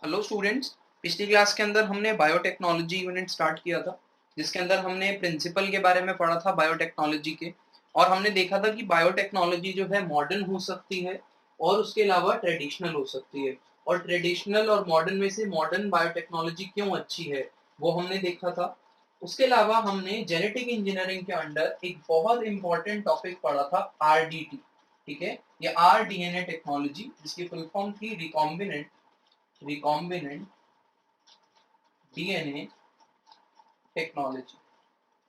Hello students. पिछली class के अंदर हमने बायोटेक्नोलॉजी यूनिट स्टार्ट किया था, जिसके अंदर हमने प्रिंसिपल के बारे में पढ़ा था बायोटेक्नोलॉजी के। और हमने देखा था कि बायोटेक्नोलॉजी जो है मॉडर्न हो सकती है और उसके अलावा ट्रेडिशनल हो सकती है। और ट्रेडिशनल और मॉडर्न में से मॉडर्न बायोटेक्नोलॉजी क्यों अच्छी है वो हमने देखा था। उसके अलावा हमने जेनेटिक इंजीनियरिंग के अंडर एक बहुत इंपॉर्टेंट टॉपिक पढ़ा था, RDT। ठीक है, ये rDNA टेक्नोलॉजी, जिसकी फुल फॉर्म थी रिकॉम्बिनेंट डीएनए टेक्नोलॉजी।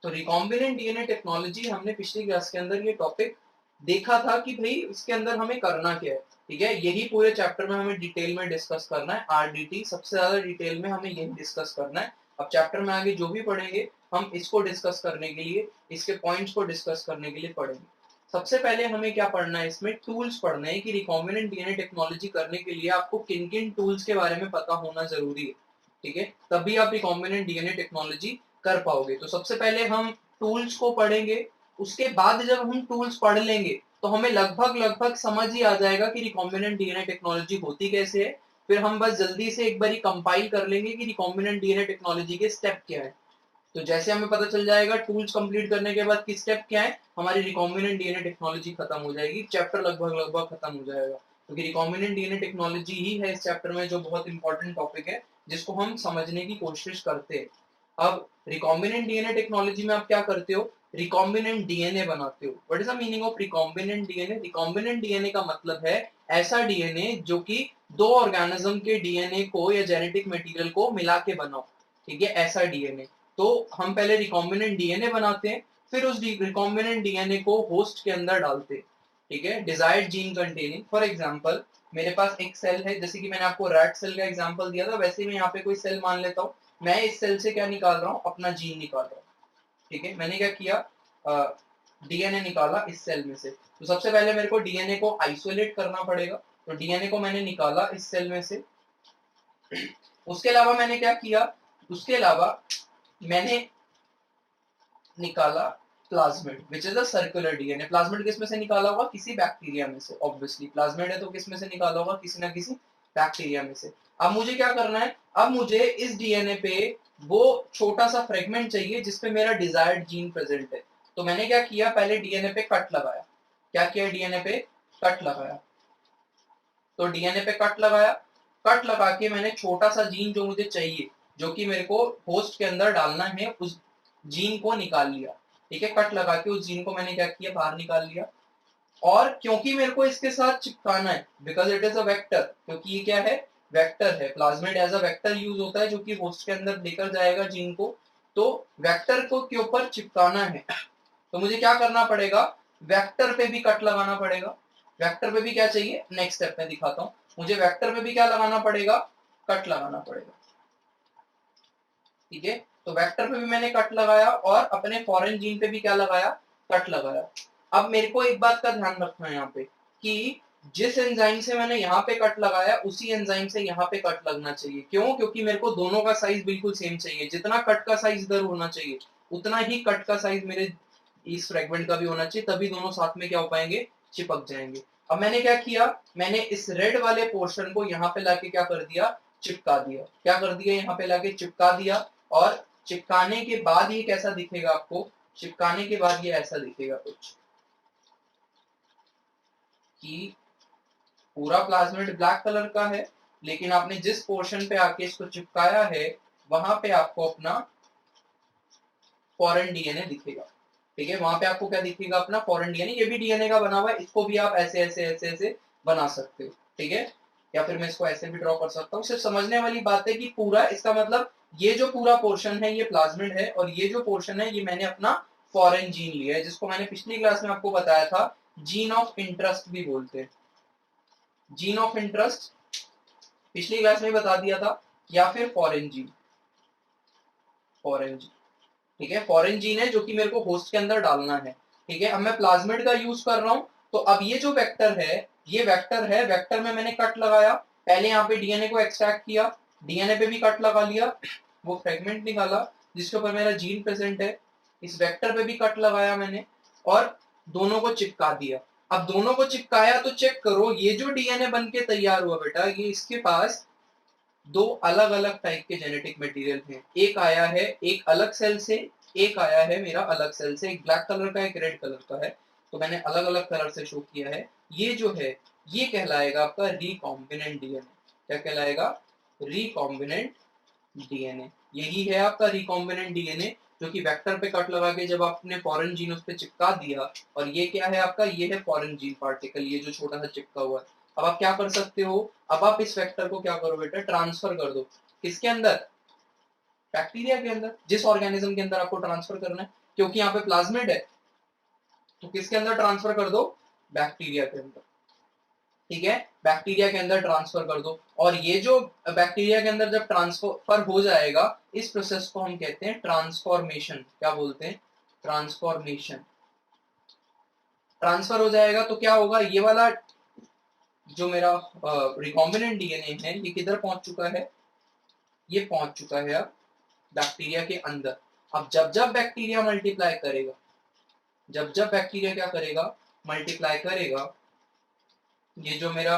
तो रिकॉम्बिनेंट डीएनए टेक्नोलॉजी हमने पिछली क्लास के अंदर ये टॉपिक देखा था कि भाई इसके अंदर हमें करना क्या है। ठीक है, यही पूरे चैप्टर में हमें डिटेल में डिस्कस करना है। आरडीटी सबसे ज्यादा डिटेल में हमें यही डिस्कस करना है। अब चैप्टर में आगे जो भी पढ़ेंगे हम इसको डिस्कस करने के लिए, इसके पॉइंट्स को डिस्कस करने के लिए पढ़ेंगे। सबसे पहले हमें क्या पढ़ना है, इसमें टूल्स पढ़ना है कि रिकॉम्बिनेंट डीएनए टेक्नोलॉजी करने के लिए आपको किन किन टूल्स के बारे में पता होना जरूरी है। ठीक है, तभी आप रिकॉम्बिनेंट डीएनए टेक्नोलॉजी कर पाओगे। तो सबसे पहले हम टूल्स को पढ़ेंगे। उसके बाद जब हम टूल्स पढ़ लेंगे तो हमें लगभग लगभग समझ ही आ जाएगा कि रिकॉम्बिनेंट डीएनए टेक्नोलॉजी होती कैसे है। फिर हम बस जल्दी से एक बार कंपाइल कर लेंगे कि रिकॉम्बिनेंट डीएनए टेक्नोलॉजी के स्टेप क्या है। तो जैसे हमें पता चल जाएगा टूल्स कंप्लीट करने के बाद कि स्टेप क्या है, हमारी रिकॉम्बिनेंट डीएनए टेक्नोलॉजी खत्म हो जाएगी, चैप्टर लगभग लगभग खत्म हो जाएगा। क्योंकि रिकॉम्बिनेंट डीएनए टेक्नोलॉजी ही है इस चैप्टर में जो बहुत इंपॉर्टेंट टॉपिक है, जिसको हम समझने की कोशिश करते हैं। अब रिकॉम्बिनेंट डीएनए टेक्नोलॉजी में आप क्या करते हो, रिकॉम्बिनेंट डीएनए बनाते हो। What is the meaning of recombinant DNA? Recombinant DNA का मतलब है ऐसा डीएनए जो कि दो ऑर्गेनिज्म के डीएनए को या जेनेटिक मटेरियल को मिला के बनाओ। ठीक है, ऐसा डीएनए। तो हम पहले रिकॉम्बिनेंट डीएनए बनाते हैं, फिर उस रिकॉम्बिनेंट डीएनए को होस्ट के अंदर डालते हैं। ठीक है, desired gene containing. For example मेरे पास एक सेल है, जैसे कि मैंने आपको रैट सेल का एग्जांपल दिया था, वैसे ही मैं यहाँ पे कोई सेल मान लेता हूँ। मैं इस सेल से क्या निकाल रहा हूँ, अपना जीन निकाल रहा हूँ। ठीक है, मैंने क्या किया, डीएनए निकाला इस सेल में से। तो सबसे पहले मेरे को डीएनए को आइसोलेट करना पड़ेगा। तो डीएनए को मैंने निकाला इस सेल में से। उसके अलावा मैंने क्या किया, उसके अलावा मैंने निकाला plasmid, which is a circular DNA. Plasmid किस में से निकाला होगा, किसी बैक्टीरिया में से। ऑब्वियसली प्लाज्मिड है तो किस में से निकाला होगा, किसी ना किसी बैक्टीरिया में से। अब मुझे क्या करना है, अब मुझे इस डीएनए पे वो छोटा सा फ्रेगमेंट चाहिए जिसपे मेरा डिजायर्ड जीन प्रेजेंट है। तो मैंने क्या किया, पहले डीएनए पे कट लगाया। क्या किया, डीएनए पे कट लगाया। तो डीएनए पे कट लगाया, कट लगा के मैंने छोटा सा जीन जो मुझे चाहिए, जो कि मेरे को होस्ट के अंदर डालना है, उस जीन को निकाल लिया। ठीक है, कट लगा के उस जीन को मैंने क्या किया, बाहर निकाल लिया। और क्योंकि मेरे को इसके साथ चिपकाना है, because it is a vector, क्योंकि ये क्या है, वेक्टर है। Plasmid as a vector use होता है, जो कि होस्ट के अंदर लेकर जाएगा जीन को। तो वेक्टर को के ऊपर चिपकाना है, तो मुझे क्या करना पड़ेगा, वेक्टर पे भी कट लगाना पड़ेगा। वेक्टर पे भी क्या चाहिए, नेक्स्ट स्टेप में दिखाता हूँ। मुझे वेक्टर पे भी क्या लगाना पड़ेगा, कट लगाना पड़ेगा। ठीक है, तो वेक्टर पे भी मैंने कट लगाया और अपने फॉरेन जीन पे भी क्या लगाया, कट लगाया। अब मेरे को एक बात का ध्यान रखना है यहाँ पे कि जिस एंजाइम से मैंने यहाँ पे कट लगाया उसी एंजाइम से यहाँ पे कट लगना चाहिए। क्यों? क्योंकि मेरे को दोनों का साइज बिल्कुल सेम चाहिए। जितना कट का साइज इधर होना चाहिए उतना ही कट का साइज मेरे इस फ्रेगमेंट का भी होना चाहिए, तभी दोनों साथ में क्या हो पाएंगे, चिपक जाएंगे। अब मैंने क्या किया, मैंने इस रेड वाले पोर्शन को यहाँ पे लाके क्या कर दिया, चिपका दिया। क्या कर दिया, यहाँ पे लाके चिपका दिया। और चिपकाने के बाद ये कैसा दिखेगा आपको, चिपकाने के बाद ये ऐसा दिखेगा कुछ, कि पूरा प्लाज्मिड ब्लैक कलर का है, लेकिन आपने जिस पोर्शन पे आके इसको चिपकाया है वहां पे आपको अपना फॉरेन डीएनए दिखेगा। ठीक है, वहां पे आपको क्या दिखेगा, अपना फॉरेन डीएनए। ये भी डीएनए का बना हुआ है, इसको भी आप ऐसे ऐसे ऐसे ऐसे बना सकते हो। ठीक है, या फिर मैं इसको ऐसे भी ड्रॉ कर सकता हूँ। सिर्फ समझने वाली बात है कि पूरा, इसका मतलब ये जो पूरा पोर्शन है ये प्लाज्मिड है, और ये जो पोर्शन है ये मैंने अपना फॉरेन जीन लिया है, जिसको मैंने पिछली क्लास में आपको बताया था जीन ऑफ इंटरेस्ट भी बोलते हैं। जीन ऑफ इंटरेस्ट पिछली क्लास में बता दिया था, या फिर फॉरेन जीन। फॉरेन जीन, ठीक है, फॉरेन जीन है जो कि मेरे को होस्ट के अंदर डालना है। ठीक है, अब मैं प्लाज्मिड का यूज कर रहा हूं। तो अब ये जो वेक्टर है, ये वेक्टर है, वेक्टर में मैंने कट लगाया। पहले यहाँ पे डीएनए को एक्सट्रैक्ट किया, डीएनए पे भी कट लगा लिया, वो फ्रेगमेंट निकाला जिसके ऊपर मेरा जीन प्रेजेंट है। इस वेक्टर पे भी कट लगाया मैंने, और दोनों को चिपका दिया। अब दोनों को चिपकाया तो चेक करो, ये जो डीएनए बन के तैयार हुआ बेटा, ये इसके पास दो अलग अलग टाइप के जेनेटिक मटेरियल हैं, एक आया है एक अलग सेल से, एक आया है मेरा अलग सेल से, एक ब्लैक कलर का एक रेड कलर का है, तो मैंने अलग अलग कलर से शो किया है। ये जो है ये कहलाएगा आपका रिकॉम्बिनेंट डीएनए। क्या कहलाएगा? Recombinant DNA. यही है आपका रिकॉम्बिनेंट डीएनए, जो कि वेक्टर पे कट लगा के जब आपने फॉरेन जीन उस पे चिपका दिया, और ये क्या है आपका, ये है फॉरेन जीन पार्टिकल, ये जो छोटा सा चिपका हुआ है। अब आप क्या कर सकते हो, अब आप इस वेक्टर को क्या करो बेटा, ट्रांसफर कर दो। किसके अंदर? बैक्टीरिया के अंदर, जिस ऑर्गेनिज्म के अंदर आपको ट्रांसफर करना है, क्योंकि यहाँ पे प्लाज्मिड है, तो किसके अंदर ट्रांसफर कर दो? बैक्टीरिया के अंदर। ठीक है, बैक्टीरिया के अंदर ट्रांसफर कर दो। और ये जो बैक्टीरिया के अंदर जब ट्रांसफर हो जाएगा, इस प्रोसेस को हम कहते हैं ट्रांसफॉर्मेशन। क्या बोलते हैं? ट्रांसफॉर्मेशन। ट्रांसफर हो जाएगा तो क्या होगा, ये वाला जो मेरा रिकॉम्बिनेंट डीएनए है, ये किधर पहुंच चुका है? ये पहुंच चुका है अब बैक्टीरिया के अंदर। अब जब जब बैक्टीरिया मल्टीप्लाई करेगा, जब जब बैक्टीरिया क्या करेगा, मल्टीप्लाई करेगा, ये जो मेरा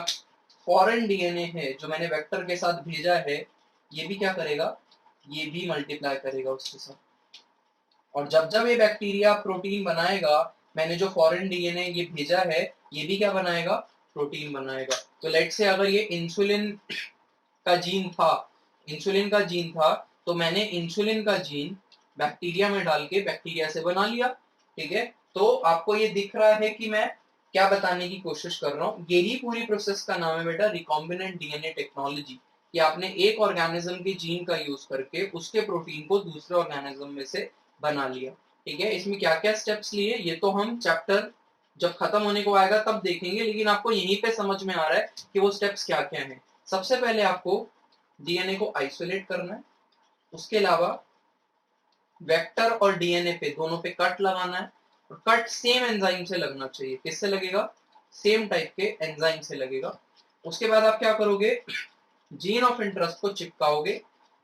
फॉरेन डीएनए है जो मैंने वेक्टर के साथ भेजा है, ये भी क्या करेगा, ये भी मल्टीप्लाई करेगा उसके साथ। और जब जब ये बैक्टीरिया प्रोटीन बनाएगा, मैंने जो फॉरेन डीएनए ये भेजा है, ये भी क्या बनाएगा, प्रोटीन बनाएगा। तो लेट से अगर ये इंसुलिन का जीन था, इंसुलिन का जीन था, तो मैंने इंसुलिन का जीन बैक्टीरिया में डाल के बैक्टीरिया से बना लिया। ठीक है, तो आपको ये दिख रहा है कि मैं क्या बताने की कोशिश कर रहा हूँ। यही पूरी प्रोसेस का नाम है बेटा रिकॉम्बिनेंट डीएनए टेक्नोलॉजी, कि आपने एक ऑर्गेनिज्म के जीन का यूज करके उसके प्रोटीन को दूसरे ऑर्गेनिज्म में से बना लिया। ठीक है, इसमें क्या क्या स्टेप्स लिए ये तो हम चैप्टर जब खत्म होने को आएगा तब देखेंगे, लेकिन आपको यहीं पे समझ में आ रहा है कि वो स्टेप्स क्या क्या हैं। सबसे पहले आपको डीएनए को आइसोलेट करना है, उसके अलावा वेक्टर और डीएनए पे दोनों पे कट लगाना है, और कट सेम एंजाइम से लगना चाहिए। किससे लगेगा? सेम टाइप के एंजाइम से लगेगा। उसके बाद आप क्या करोगे, जीन ऑफ इंटरेस्ट को चिपकाओगे,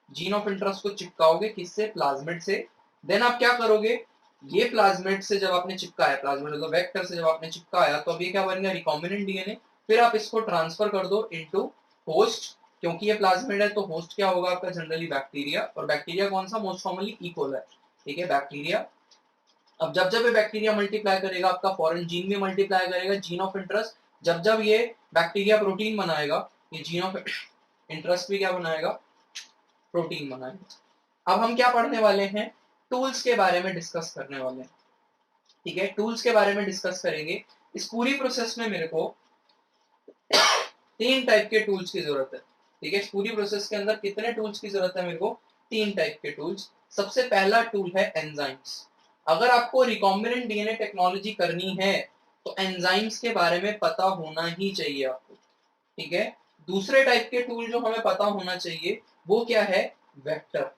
जीन ऑफ इंटरेस्ट को चिपकाओगे किससे? प्लाज्मिड से। देन आप क्या करोगे, ये प्लाज्मिड से जब आपने चिपकाया, प्लाज्मिड मतलब वेक्टर से जब आपने चिपकाया, तो अब ये क्या बन गया, रिकॉम्बिनेंट डीएनए। फिर आप इसको ट्रांसफर कर दो इनटू होस्ट, क्योंकि ये प्लाज्मिड है तो होस्ट क्या होगा आपका, जनरली बैक्टीरिया। और बैक्टीरिया कौन सा? Most commonly E coli. ठीक है, बैक्टीरिया। अब जब जब ये बैक्टीरिया मल्टीप्लाई करेगा, आपका फॉरेन जीन भी मल्टीप्लाई करेगा, जीन ऑफ इंटरेस्ट। जब जब ये बैक्टीरिया प्रोटीन बनाएगा, ये जीन ऑफ इंटरेस्ट भी क्या बनाएगा, प्रोटीन बनाएगा। अब हम क्या पढ़ने वाले हैं, टूल्स के बारे में डिस्कस करने वाले हैं। ठीक है, टूल्स के बारे में डिस्कस करेंगे। इस पूरी प्रोसेस में मेरे को 3 टाइप के टूल्स की जरूरत है। ठीक है, इस पूरी प्रोसेस के अंदर कितने टूल्स की जरूरत है मेरे को? 3 टाइप के टूल्स। सबसे पहला टूल है एंजाइम्स। अगर आपको रिकॉम्बिनेंट डीएनए टेक्नोलॉजी करनी है तो एंजाइम्स के बारे में पता होना ही चाहिए आपको। ठीक है, दूसरे टाइप के टूल जो हमें पता होना चाहिए वो क्या है? वेक्टर।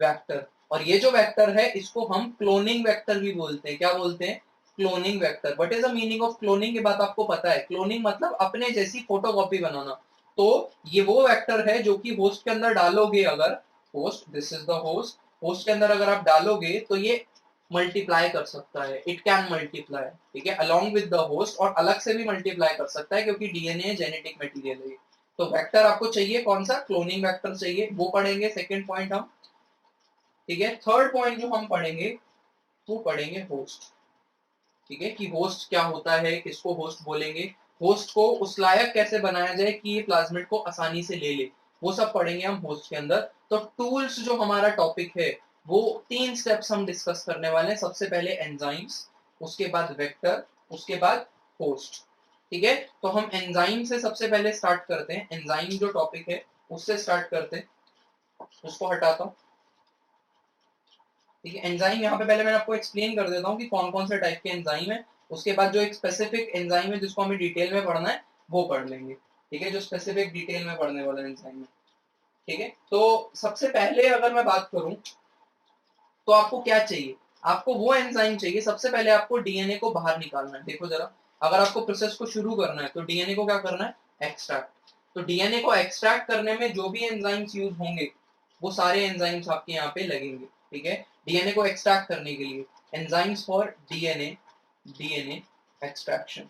वेक्टर। और ये जो वेक्टर है इसको हम क्लोनिंग वेक्टर भी बोलते हैं। क्या बोलते हैं? Cloning vector. What is the meaning of cloning? ये बात आपको पता है, क्लोनिंग मतलब अपने जैसी फोटोकॉपी बनाना। तो ये वो वेक्टर है जो कि होस्ट के अंदर डालोगे, अगर host, this is the host, host के अंदर अगर आप डालोगे तो ये मल्टीप्लाई कर सकता है, इट कैन मल्टीप्लाई। ठीक है, अलोंग विद द होस्ट, और अलग से भी मल्टीप्लाई कर सकता है क्योंकि डीएनए जेनेटिक मटेरियल है। तो वेक्टर आपको चाहिए कौन सा? क्लोनिंग वेक्टर चाहिए, वो पढ़ेंगे सेकंड पॉइंट हम। ठीक है, थर्ड पॉइंट जो हम पढ़ेंगे वो पढ़ेंगे होस्ट। ठीक है, कि होस्ट क्या होता है, किसको होस्ट बोलेंगे, होस्ट को उस लायक कैसे बनाया जाए कि ये प्लाज्मिड को आसानी से ले ले, वो सब पढ़ेंगे हम होस्ट के अंदर। तो टूल्स जो हमारा टॉपिक है वो 3 स्टेप्स हम डिस्कस करने वाले हैं। सबसे पहले एंजाइम्स, उसके बाद वेक्टर, उसके बाद होस्ट। ठीक है, तो हम एंजाइम से सबसे पहले स्टार्ट करते हैं। एंजाइम जो टॉपिक है उससे स्टार्ट करते हैं, उसको हटाता हूँ। ठीक है, एंजाइम यहाँ पे पहले मैं आपको एक्सप्लेन कर देता हूँ कि कौन कौन से टाइप के एंजाइम है। उसके बाद जो एक स्पेसिफिक एंजाइम है जिसको हमें डिटेल में पढ़ना है वो पढ़ लेंगे। ठीक है, जो स्पेसिफिक डिटेल में पढ़ने वाला एंजाइम है। ठीक है, तो सबसे पहले अगर मैं बात करूं तो आपको क्या चाहिए, आपको वो एंजाइम चाहिए। सबसे पहले आपको डीएनए को बाहर निकालना है। देखो जरा, अगर आपको प्रोसेस को शुरू करना है तो डीएनए को क्या करना है? एक्सट्रैक्ट। तो डीएनए को एक्सट्रैक्ट करने में जो भी एंजाइम्स यूज होंगे वो सारे एंजाइम्स आपके यहाँ पे लगेंगे। ठीक है, डीएनए को एक्सट्रैक्ट करने के लिए enzymes for DNA, DNA extraction,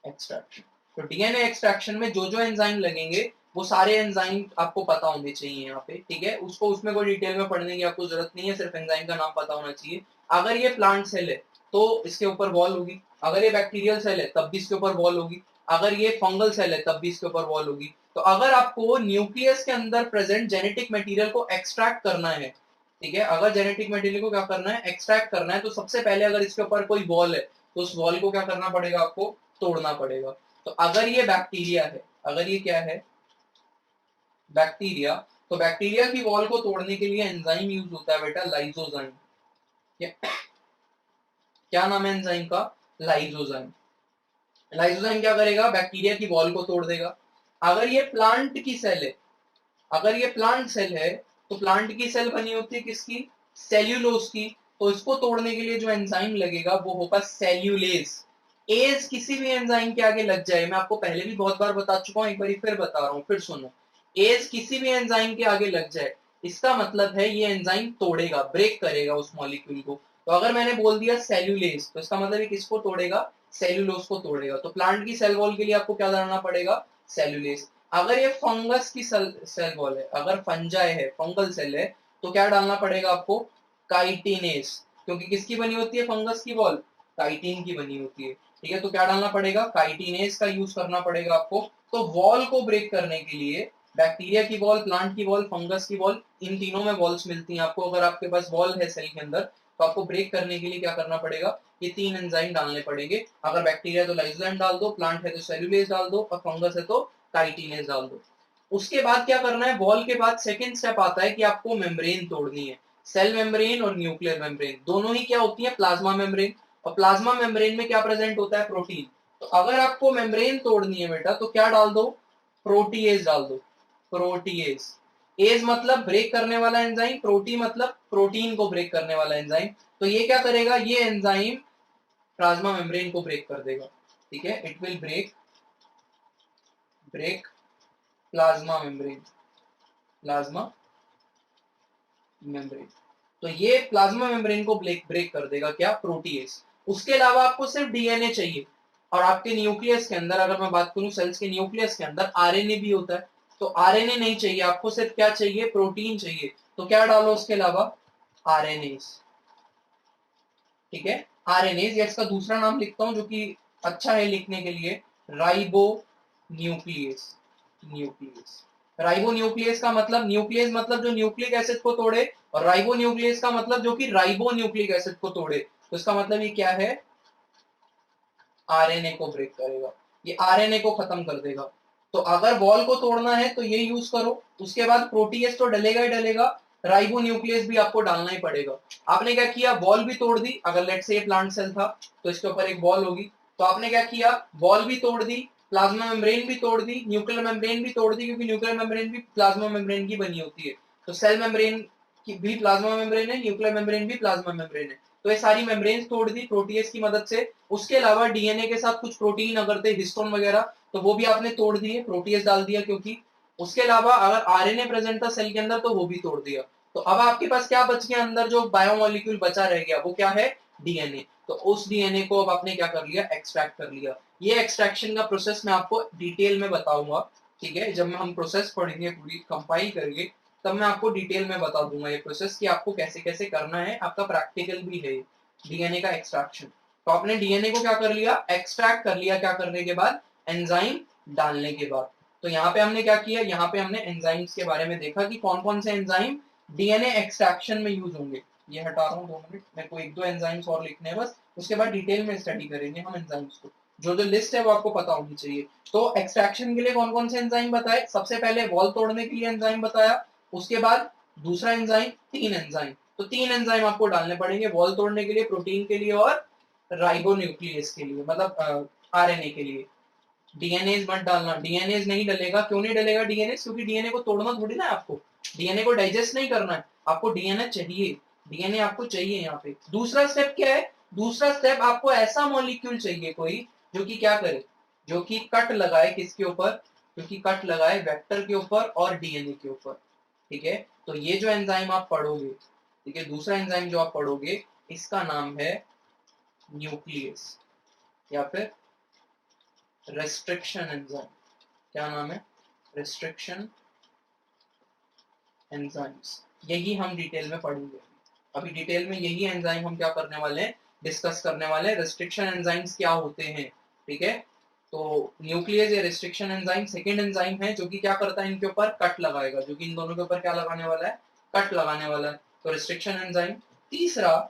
extraction. तो डीएनए एक्सट्रैक्शन में जो जो एंजाइम लगेंगे वो सारे एंजाइम आपको पता होने चाहिए यहाँ पे, ठीक है। उसको उसमें कोई डिटेल में पढ़ने की आपको जरूरत नहीं है, सिर्फ एंजाइम का नाम पता होना चाहिए। अगर ये प्लांट सेल है तो इसके ऊपर वॉल होगी, अगर ये बैक्टीरियल सेल है तब भी इसके ऊपर वॉल होगी, अगर ये फंगल सेल है तब भी इसके ऊपर वॉल होगी। तो अगर आपको न्यूक्लियस के अंदर प्रेजेंट जेनेटिक मटेरियल को एक्सट्रैक्ट करना है, ठीक है, अगर जेनेटिक मटेरियल को क्या करना है, एक्सट्रैक्ट करना है, तो सबसे पहले अगर इसके ऊपर कोई वॉल है तो उस वॉल को क्या करना पड़ेगा, आपको तोड़ना पड़ेगा। तो अगर ये बैक्टीरिया है, अगर ये क्या है, बैक्टीरिया, तो बैक्टीरिया की वॉल को तोड़ने के लिए एंजाइम यूज होता है बेटा, लाइसोजाइम। क्या नाम है एंजाइम का, लाइसोजाइम। लाइसोजाइम क्या करेगा, बैक्टीरिया की वॉल को तोड़ देगा। अगर ये प्लांट की सेल है, अगर ये प्लांट सेल है, तो प्लांट की सेल बनी होती है किसकी, सेल्यूलोज की। तो इसको तोड़ने के लिए जो एंजाइम लगेगा वो होगा सेल्यूलेज। एज किसी भी एंजाइम के आगे लग जाए, मैं आपको पहले भी बहुत बार बता चुका हूं, एक बार फिर बता रहा हूं, फिर सुनो। एज किसी भी एंजाइम के आगे लग जाए, इसका मतलब है ये एंजाइम तोड़ेगा, ब्रेक करेगा उस मॉलिक्यूल को। तो अगर मैंने बोल दिया सेल्यूलेज, तो इसका मतलब है किसको तोड़ेगा, सेल्यूलोज को तोड़ेगा। तो प्लांट की सेल वॉल के लिए आपको क्या जानना पड़ेगा, सेल्यूलेज। अगर ये फंगस की सेल वॉल है, अगर फंजाई है, फंगल सेल है, तो क्या डालना पड़ेगा आपको, काइटिनेज। क्योंकि किसकी बनी होती है फंगस की वॉल, काइटिन की बनी होती है, ठीक है। तो क्या डालना पड़ेगा, काइटिनेज का यूज करना पड़ेगा आपको। तो वॉल को ब्रेक करने के लिए बैक्टीरिया की वॉल, प्लांट की वॉल, फंगस की वॉल, इन तीनों में वॉल्स मिलती हैं आपको। अगर आपके पास वॉल है सेल के अंदर, तो आपको ब्रेक करने के लिए क्या करना पड़ेगा, ये तीन एंजाइम डालने पड़ेंगे। अगर बैक्टीरिया तो लाइसोजाइम डाल दो, प्लांट है तो सेल्यूलेज डाल दो, और फंगस है तो काइटिनेज डाल दो। उसके बाद क्या करना है, वॉल के बाद सेकंड स्टेप आता है कि आपको मेम्ब्रेन तोड़नी है। सेल मेम्ब्रेन और न्यूक्लियर मेम्ब्रेन दोनों ही क्या होती है, प्लाज्मा मेम्ब्रेन। और प्लाज्मा मेम्ब्रेन में क्या प्रेजेंट होता है, प्रोटीन। तो अगर आपको मेम्ब्रेन तोड़नी है बेटा, तो क्या डाल दो, प्रोटीएज डाल दो, प्रोटीएज। एज मतलब ब्रेक करने वाला एंजाइम, प्रोटी मतलब प्रोटीन को ब्रेक करने वाला एंजाइम। तो ये क्या करेगा, ये एंजाइम प्लाज्मा मेम्ब्रेन को ब्रेक कर देगा, ठीक है। It will break break plasma membrane, plasma membrane. तो ये प्लाज्मा मेम्ब्रेन को ब्रेक कर देगा क्या, प्रोटीएज। उसके अलावा आपको सिर्फ डीएनए चाहिए। और आपके न्यूक्लियस के अंदर, अगर मैं बात करूं सेल्स के न्यूक्लियस के अंदर, आरएनए भी होता है। तो आरएनए नहीं चाहिए आपको, सिर्फ क्या चाहिए, प्रोटीन चाहिए। तो क्या डालो उसके अलावा, आरएनएस, ठीक है। आरएनएस, या इसका दूसरा नाम लिखता हूं जो कि अच्छा है लिखने के लिए, ribo nucleus. Nucleus, ribo nucleus का मतलब, न्यूक्लियस मतलब जो न्यूक्लिक एसिड को तोड़े, और राइबो न्यूक्लियस का मतलब जो कि राइबो न्यूक्लिक एसिड को तोड़े। तो इसका मतलब ये क्या है, आरएनए को ब्रेक करेगा, ये आरएनए को खत्म कर देगा। तो अगर वॉल को तोड़ना है तो ये यूज करो। उसके बाद प्रोटीएस तो डलेगा ही डलेगा, राइबो न्यूक्लियस भी आपको डालना ही पड़ेगा। आपने क्या किया, वॉल भी तोड़ दी। अगर लेट्स से ये प्लांट सेल था तो इसके ऊपर एक वॉल होगी, तो आपने क्या किया, वॉल भी तोड़ दी, प्लाज्मा मेम्ब्रेन भी तोड़ दी, न्यूक्लियर मेम्ब्रेन भी तोड़ दी, क्योंकि न्यूक्लियर मेम्ब्रेन भी प्लाज्मा मेम्ब्रेन की बनी होती है। तो सेल मेम्ब्रेन की भी प्लाज्मा मेम्ब्रेन है, न्यूक्लियर मेम्ब्रेन भी प्लाज्मा मेम्ब्रेन है। तो ये सारी मेम्ब्रेन तोड़ दी प्रोटीएस की मदद से। उसके अलावा डीएनए के साथ कुछ प्रोटीन अगर थे, हिस्टोन वगैरह, तो वो भी आपने तोड़ दिए, प्रोटीएस डाल दिया क्योंकि। उसके अलावा अगर आरएनए प्रेजेंट था सेल के अंदर, तो वो भी तोड़ दिया। तो अब आपके पास क्या बच गया, अंदर जो बायोमोलिक्यूल बचा रह गया, वो क्या है, डीएनए। तो उस डीएनए को अब आपने क्या कर लिया, एक्सट्रैक्ट कर लिया। ये एक्सट्रैक्शन का प्रोसेस मैं आपको डिटेल में बताऊंगा, ठीक है। जब हम प्रोसेस पढ़ेंगे, पूरी कंपाइल करेंगे, तब मैं आपको डिटेल में बता दूंगा ये प्रोसेस कि आपको कैसे कैसे करना है। आपका प्रैक्टिकल भी है डीएनए का एक्सट्रैक्शन। तो आपने डीएनए को क्या कर लिया, एक्सट्रैक्ट कर लिया। क्या करने के बाद, एंजाइम डालने के बाद। तो यहाँ पे हमने क्या किया, यहाँ पे हमने एंजाइम्स के बारे में देखा कि कौन कौन से एंजाइम डीएनए एक्सट्रैक्शन में यूज होंगे। ये हटा रहा हूँ 2 मिनट, मेरे को एक दो एंजाइम्स और लिखने हैं बस, उसके बाद डिटेल में स्टडी करेंगे हम एंजाइम्स को। जो जो लिस्ट है वो आपको पता होनी चाहिए। तो एक्सट्रैक्शन के लिए कौन कौन से एंजाइम बताए, सबसे पहले वॉल तोड़ने के लिए एंजाइम बताया। उसके बाद दूसरा एंजाइम, तीन एंजाइम। तो तीन एंजाइम आपको डालने पड़ेंगे, वॉल तोड़ने के लिए, प्रोटीन के लिए, और राइबोन्यूक्लियस के लिए, मतलब आरएनए के लिए। डीएनए मत डालना, डीएनए नहीं डलेगा। क्यों नहीं डलेगा डीएनए, क्योंकि डीएनए को तोड़ना थोड़ी ना है आपको, डीएनए को डाइजेस्ट नहीं करना है आपको, डीएनए चाहिए, डीएनए आपको चाहिए यहाँ पे। दूसरा स्टेप क्या है, दूसरा स्टेप आपको ऐसा मॉलिक्यूल चाहिए कोई जो कि क्या करे, जो कि कट लगाए किसके ऊपर, जो कि कट लगाए वेक्टर के ऊपर और डीएनए के ऊपर, ठीक है। तो ये जो एंजाइम आप पढ़ोगे, ठीक है, दूसरा एंजाइम जो आप पढ़ोगे, इसका नाम है न्यूक्लियस, या फिर रेस्ट्रिक्शन एंजाइम। क्या नाम है, रिस्ट्रिक्शन एंजाइम्स, यही हम डिटेल में पढ़ेंगे। अभी डिटेल में यही एंजाइम हम क्या करने वाले हैं, डिस्कस करने वाले हैं। रिस्ट्रिक्शन एंजाइम्स क्या होते हैं, ठीक है। तो न्यूक्लियस या रिस्ट्रिक्शन एंजाइम सेकंड एंजाइम है जो कि क्या करता है, इनके ऊपर कट लगाएगा, जो कि इन दोनों के ऊपर क्या लगाने वाला है, कट लगाने वाला है। तो रिस्ट्रिक्शन एंजाइम। तीसरा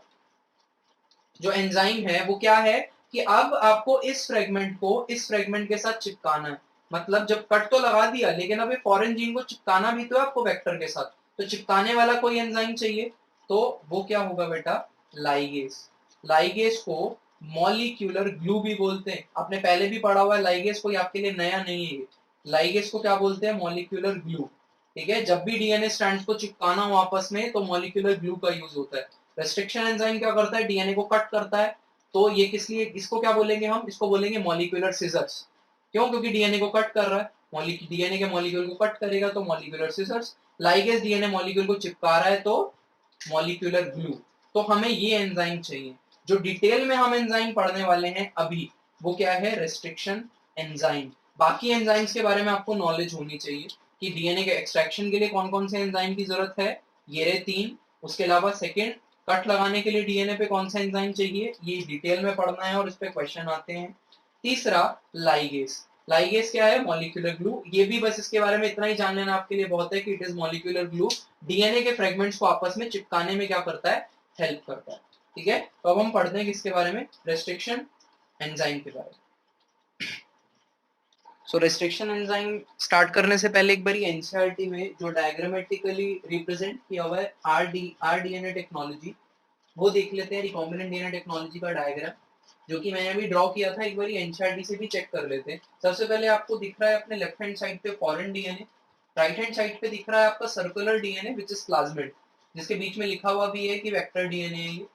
जो एंजाइम है वो क्या है कि अब आपको इस फ्रेगमेंट को इस फ्रेगमेंट के साथ चिपकाना है। मतलब जब कट तो लगा दिया, लेकिन अब ये फॉरेन जीन को चिपकाना भी तो है आपको वेक्टर के साथ, तो चिपकाने वाला कोई एंजाइम चाहिए। तो वो क्या होगा बेटा, लाइगेज। लाइगेज को मॉलिक्यूलर ग्लू भी बोलते हैं, आपने पहले भी पढ़ा हुआ है, लाइगेज कोई आपके लिए नया नहीं है। लाइगेज को क्या बोलते हैं, मॉलिक्यूलर ग्लू, ठीक है। जब भी डीएनए स्ट्रैंड्स को चिपकाना हो आपस में तो मॉलिक्यूलर ग्लू का यूज होता है। रेस्ट्रिक्शन एंजाइम क्या करता है, डीएनए को कट करता है। तो ये किस लिए, इसको क्या बोलेंगे हम, इसको बोलेंगे मॉलिक्यूलर सिजर्स। क्यों, क्योंकि डीएनए को कट कर रहा है, डीएनए के मॉलिक्यूल को कट करेगा तो molecular scissors. Ligase DNA molecule को चिपका रहा है तो मॉलिक्यूलर ग्लू। तो हमें ये एंजाइम चाहिए। जो डिटेल में हम एंजाइम पढ़ने वाले हैं अभी, वो क्या है, रेस्ट्रिक्शन एंजाइम। बाकी एंजाइम्स के बारे में आपको नॉलेज होनी चाहिए कि डीएनए के एक्सट्रैक्शन के लिए कौन कौन से एंजाइम की जरूरत है, ये रहे 3। उसके अलावा सेकेंड, कट लगाने के लिए डीएनए पे कौन सा एंजाइम चाहिए, ये डिटेल में पढ़ना है और इस पे क्वेश्चन आते हैं। तीसरा, लाइगेज। लाइगेज क्या है, मॉलिक्यूलर ग्लू। ये भी बस इसके बारे में इतना ही जान लेना आपके लिए बहुत है कि it is molecular glue. DNA के फ्रेगमेंट्स को आपस में चिपकाने में क्या करता है, हेल्प करता है, ठीक है। तो अब हम पढ़ते हैं किसके बारे में, रेस्ट्रिक्शन एंजाइम के बारे में। सो रेस्ट्रिक्शन एंजाइम स्टार्ट करने से पहले एक बार एनसीईआरटी में जो डायग्रामेटिकली रिप्रेजेंट किया हुआ है आरडीएनए टेक्नोलॉजी, वो देख लेते हैं। रिकॉम्बिनेंट डीएनए टेक्नोलॉजी का डायग्राम जो कि मैंने अभी ड्रॉ किया था, एक बार एनसीईआरटी से भी चेक कर लेते हैं। सबसे पहले आपको दिख रहा है अपने लेफ्ट हैंड साइड पे foreign DNA, right hand side पे दिख रहा है आपका circular DNA which is plasmid, जिसके बीच में लिखा हुआ भी है कि वेक्टर डीएनए है ये।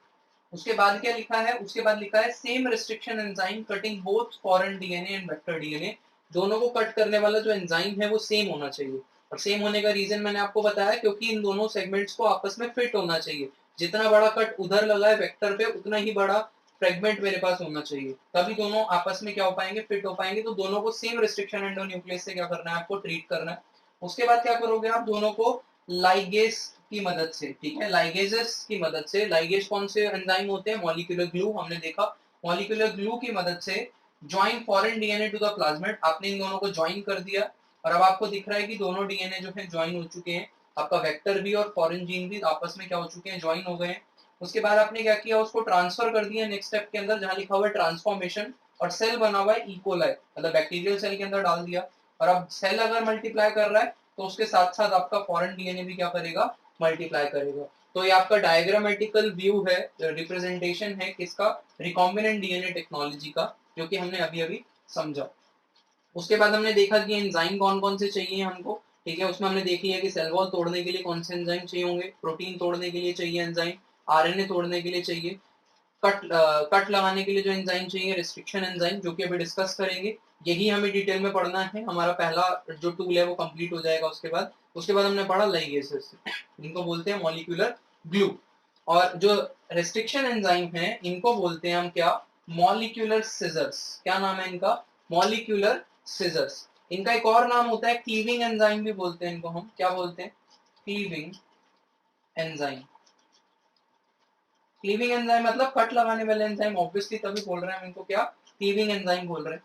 उसके बाद क्या लिखा है, उसके बाद लिखा है same restriction enzyme cutting both foreign DNA and vector DNA. दोनों को कट करने वाला जो एंजाइम है वो सेम होना चाहिए। और सेम होने का रीजन मैंने आपको बताया, क्योंकि इन दोनों सेगमेंट्स को आपस में फिट होना चाहिए। जितना बड़ा कट उधर लगा है वेक्टर पे, उतना ही बड़ा फ्रेगमेंट मेरे पास होना चाहिए, तभी दोनों आपस में क्या हो पाएंगे, फिट हो पाएंगे। तो दोनों को सेम रिस्ट्रिक्शन एंडोन्यूक्लियस से क्या करना है, आपको ट्रीट करना है। उसके बाद क्या करोगे आप, दोनों को लाइगेज की मदद से, ठीक है, लाइगेजेस की मदद से। लाइगेज कौन से एंजाइम होते हैं, मॉलिक्यूलर ग्लू, हमने देखा। मॉलिक्यूलर ग्लू की मदद से join foreign DNA to the plasmid, आपने इन दोनों को ज्वाइन कर दिया और अब आपको दिख रहा है कि दोनों डीएनए जो है ज्वाइन हो चुके हैं। आपका वेक्टर भी और फॉरेन जीन भी आपस में क्या हो चुके हैं, ज्वाइन हो गए हैं। उसके बाद आपने क्या किया, उसको ट्रांसफर कर दिया नेक्स्ट स्टेप के अंदर, जहां लिखा हुआ है ट्रांसफॉर्मेशन, और सेल बना हुआ है इकोलाई, मतलब बैक्टीरियल सेल के अंदर डाल दिया। और अब सेल अगर मल्टीप्लाई कर रहा है तो उसके साथ साथ आपका फॉरेन डीएनए भी क्या करेगा, मल्टीप्लाई करेगा। तो ये आपका डायग्रामेटिकल व्यू है, रिप्रेजेंटेशन है किसका, रिकॉम्बिनेंट डीएनए टेक्नोलॉजी का, जो कि हमने अभी अभी समझा। उसके बाद हमने देखा कि एंजाइम कौन कौन से चाहिए हमको, ठीक है। उसमें हमने देख लिया कि सेल वॉल तोड़ने के लिए कौन से एंजाइम चाहिए होंगे, प्रोटीन तोड़ने के लिए चाहिए एंजाइम, आरएनए तोड़ने के लिए चाहिए, कट लगाने के लिए जो एंजाइम चाहिए रिस्ट्रिक्शन एंजाइम, जो कि अभी डिस्कस करेंगे। यही हमें डिटेल में पढ़ना है, हमारा पहला जो टूल है वो कंप्लीट हो जाएगा। उसके बाद हमने पढ़ा लाइगेसेस, इनको बोलते हैं मॉलिक्यूलर ग्लू। और जो रेस्ट्रिक्शन एंजाइम है इनको बोलते हैं हम क्या, मॉलिक्यूलर सिजर्स। क्या नाम है इनका, मॉलिक्यूलर सिजर्स। इनका एक और नाम होता है क्लीविंग एंजाइम भी बोलते हैं इनको, हम क्या बोलते हैं, क्लीविंग एंजाइम। क्लीविंग एंजाइम मतलब कट लगाने वाले एंजाइम, ऑब्वियसली तभी बोल रहे हैं हम इनको क्या, क्लीविंग एंजाइम बोल रहे हैं।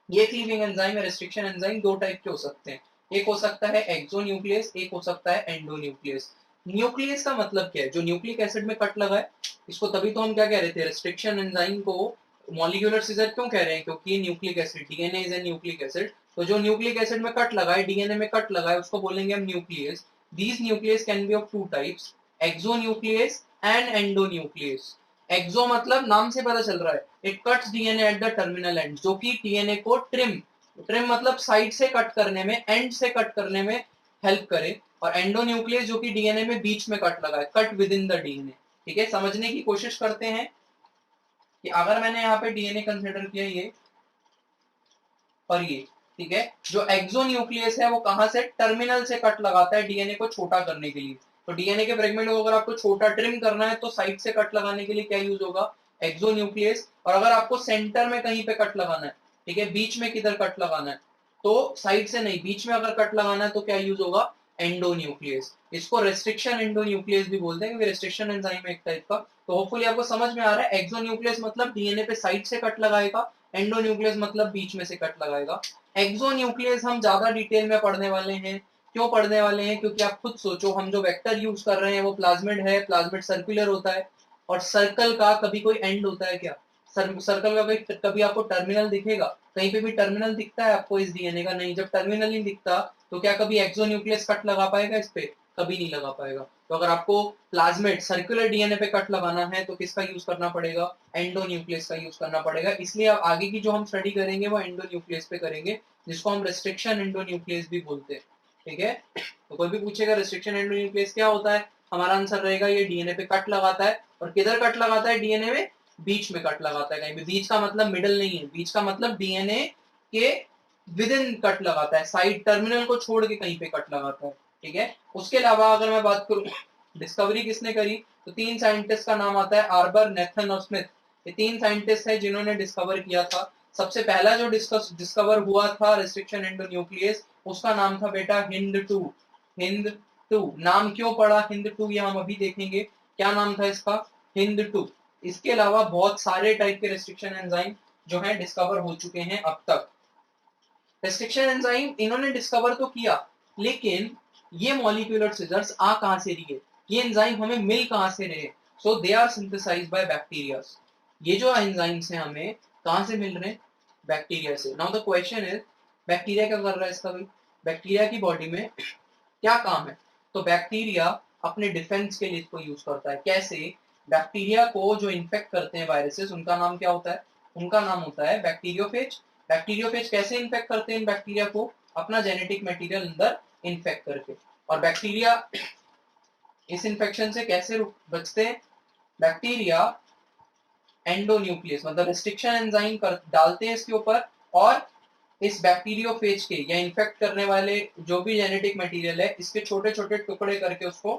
ये क्लीविंग एंजाइम या रेस्ट्रिक्शन एंजाइम दो टाइप के हो सकते हैं। एक हो सकता है एक्सोन्यूक्लियस, एक हो सकता है एंडोन्यूक्लियस। न्यूक्लियस का मतलब क्या है, जो न्यूक्लिक एसिड में कट लगा है, इसको तभी तो हम क्या कह रहे थे, रेस्ट्रिक्शन एंजाइम को मॉलिक्यूलर सीजर क्यों कह रहे हैं, क्योंकि nucleic acid, DNA is a nucleic acid. तो जो न्यूक्लिक एसिड में कट लगा है, डीएनए में कट लगा है, उसको बोलेंगे हम nuclease. These nuclease can be of two types, exonuclease and endonuclease. Exo मतलब नाम से पता चल रहा है, it cuts DNA at the terminal end, जो कि डीएनए को ट्रिम मतलब साइड से कट करने में, एंड से कट करने में हेल्प करे। और एंडोन्यूक्लियस जो कि डीएनए में बीच में कट लगा है, cut with in the DNA, ठीक है। समझने की कोशिश करते हैं कि अगर मैंने यहाँ पे डीएनए कंसिडर किया ये और ये, ठीक है, जो एक्सोन्यूक्लियस है वो कहां से, टर्मिनल से कट लगाता है डीएनए को छोटा करने के लिए। तो डीएनए के फ्रेगमेंट को अगर आपको छोटा ट्रिम करना है तो साइड से कट लगाने के लिए क्या यूज होगा, एक्सोन्यूक्लियस। और अगर आपको सेंटर में कहीं पे कट लगाना है, ठीक है, बीच में किधर कट लगाना है, तो साइड से नहीं, बीच में अगर कट लगाना है तो क्या यूज होगा, एंडोन्यूक्लियस। इसको रेस्ट्रिक्शन एंडोन्यूक्लियस भी बोलते हैं क्योंकि रेस्ट्रिक्शन एंजाइम है एक टाइप का। तो होपफुली आपको समझ में आ रहा है, एक्सोन्यूक्लियस मतलब डीएनए पे साइड से कट लगाएगा, एंडोन्यूक्लियस मतलब बीच में से कट लगाएगा। एक्सोन्यूक्लियस हम ज्यादा डिटेल में पढ़ने वाले हैं। क्यों पढ़ने वाले हैं, क्योंकि आप खुद सोचो, हम जो वेक्टर यूज कर रहे हैं वो प्लाज्मिड है, प्लाज्मिड सर्कुलर होता है, और सर्कल का कभी कोई एंड होता है क्या, सर्कल का कभी आपको टर्मिनल दिखेगा, कहीं पे भी टर्मिनल दिखता है आपको इस डीएनए का, नहीं। जब टर्मिनल नहीं दिखता तो क्या कभी एक्सोन्यूक्लियस कट लगा पाएगा इस पे, कभी नहीं लगा पाएगा। तो अगर आपको प्लाज्मिड सर्कुलर डीएनए पे कट लगाना है तो किसका यूज करना पड़ेगा, एंडोन्यूक्लियस का यूज करना पड़ेगा। इसलिए अब आगे की जो हम स्टडी करेंगे वो एंडोन्यूक्लियस पे करेंगे, जिसको हम रेस्ट्रिक्शन एंडोन्यूक्लियस भी बोलते हैं, ठीक है। तो कोई भी पूछेगा रेस्ट्रिक्शन एंडोन्यूक्लियस क्या होता है, हमारा आंसर रहेगा ये डीएनए पे कट लगाता है। और किधर कट लगाता है डीएनए में, बीच में कट लगाता है, कहीं भी। बीच का मतलब मिडल नहीं है, बीच का मतलब डीएनए के विद इन कट लगाता है, साइड टर्मिनल को छोड़ के कहीं पे कट लगाता है, ठीक है। उसके अलावा अगर मैं बात करूं डिस्कवरी किसने करी, तो 3 साइंटिस्ट का नाम आता है, आर्बर, नेथन और स्मिथ। ये 3 साइंटिस्ट है जिन्होंने डिस्कवर किया था। सबसे पहला जो डिस्कवर हुआ था रेस्ट्रिक्शन एंडोन्यूक्लियस, उसका नाम था बेटा हिंद टू। हिंद टू नाम क्यों पड़ा हिंद टू, ये हम अभी देखेंगे। क्या नाम था इसका, हिंद टू। इसके अलावा बहुत सारे टाइप के रेस्ट्रिक्शन एंजाइम जो हैं डिस्कवर हो चुके हैं अब तक। रेस्ट्रिक्शन एंजाइम इन्होंने डिस्कवर तो किया, लेकिन ये मॉलिक्यूलर सीजर्स आ कहां से रही है, ये एंजाइम हमें मिल कहां से रहे, so they are synthesized by bacteria. ये जो एंजाइम्स हैं हमें कहां से मिल रहे हैं, बैक्टीरिया से। Now the question is, bacteria क्या कर रहा है इसका भाई, बैक्टीरिया की बॉडी में क्या काम है, तो बैक्टीरिया अपने डिफेंस के लिए इसको यूज करता है। कैसे, बैक्टीरिया को जो इन्फेक्ट करते हैं वायरसेस, उनका नाम क्या होता है, उनका नाम होता है बैक्टीरियोफेज। बैक्टीरियोफेज कैसे इन्फेक्ट करते हैं इन बैक्टीरिया को, अपना जेनेटिक मटेरियल अंदर इन्फेक्ट करके। और बैक्टीरिया इस इन्फेक्शन से कैसे बचते हैं, बैक्टीरिया एंडोन्यूक्लियस मतलब रेस्ट्रिक्शन एंजाइम डालते हैं इसके ऊपर, और इस बैक्टीरियोफेज के या इन्फेक्ट करने वाले जो भी जेनेटिक मटेरियल है, इसके छोटे छोटे टुकड़े करके उसको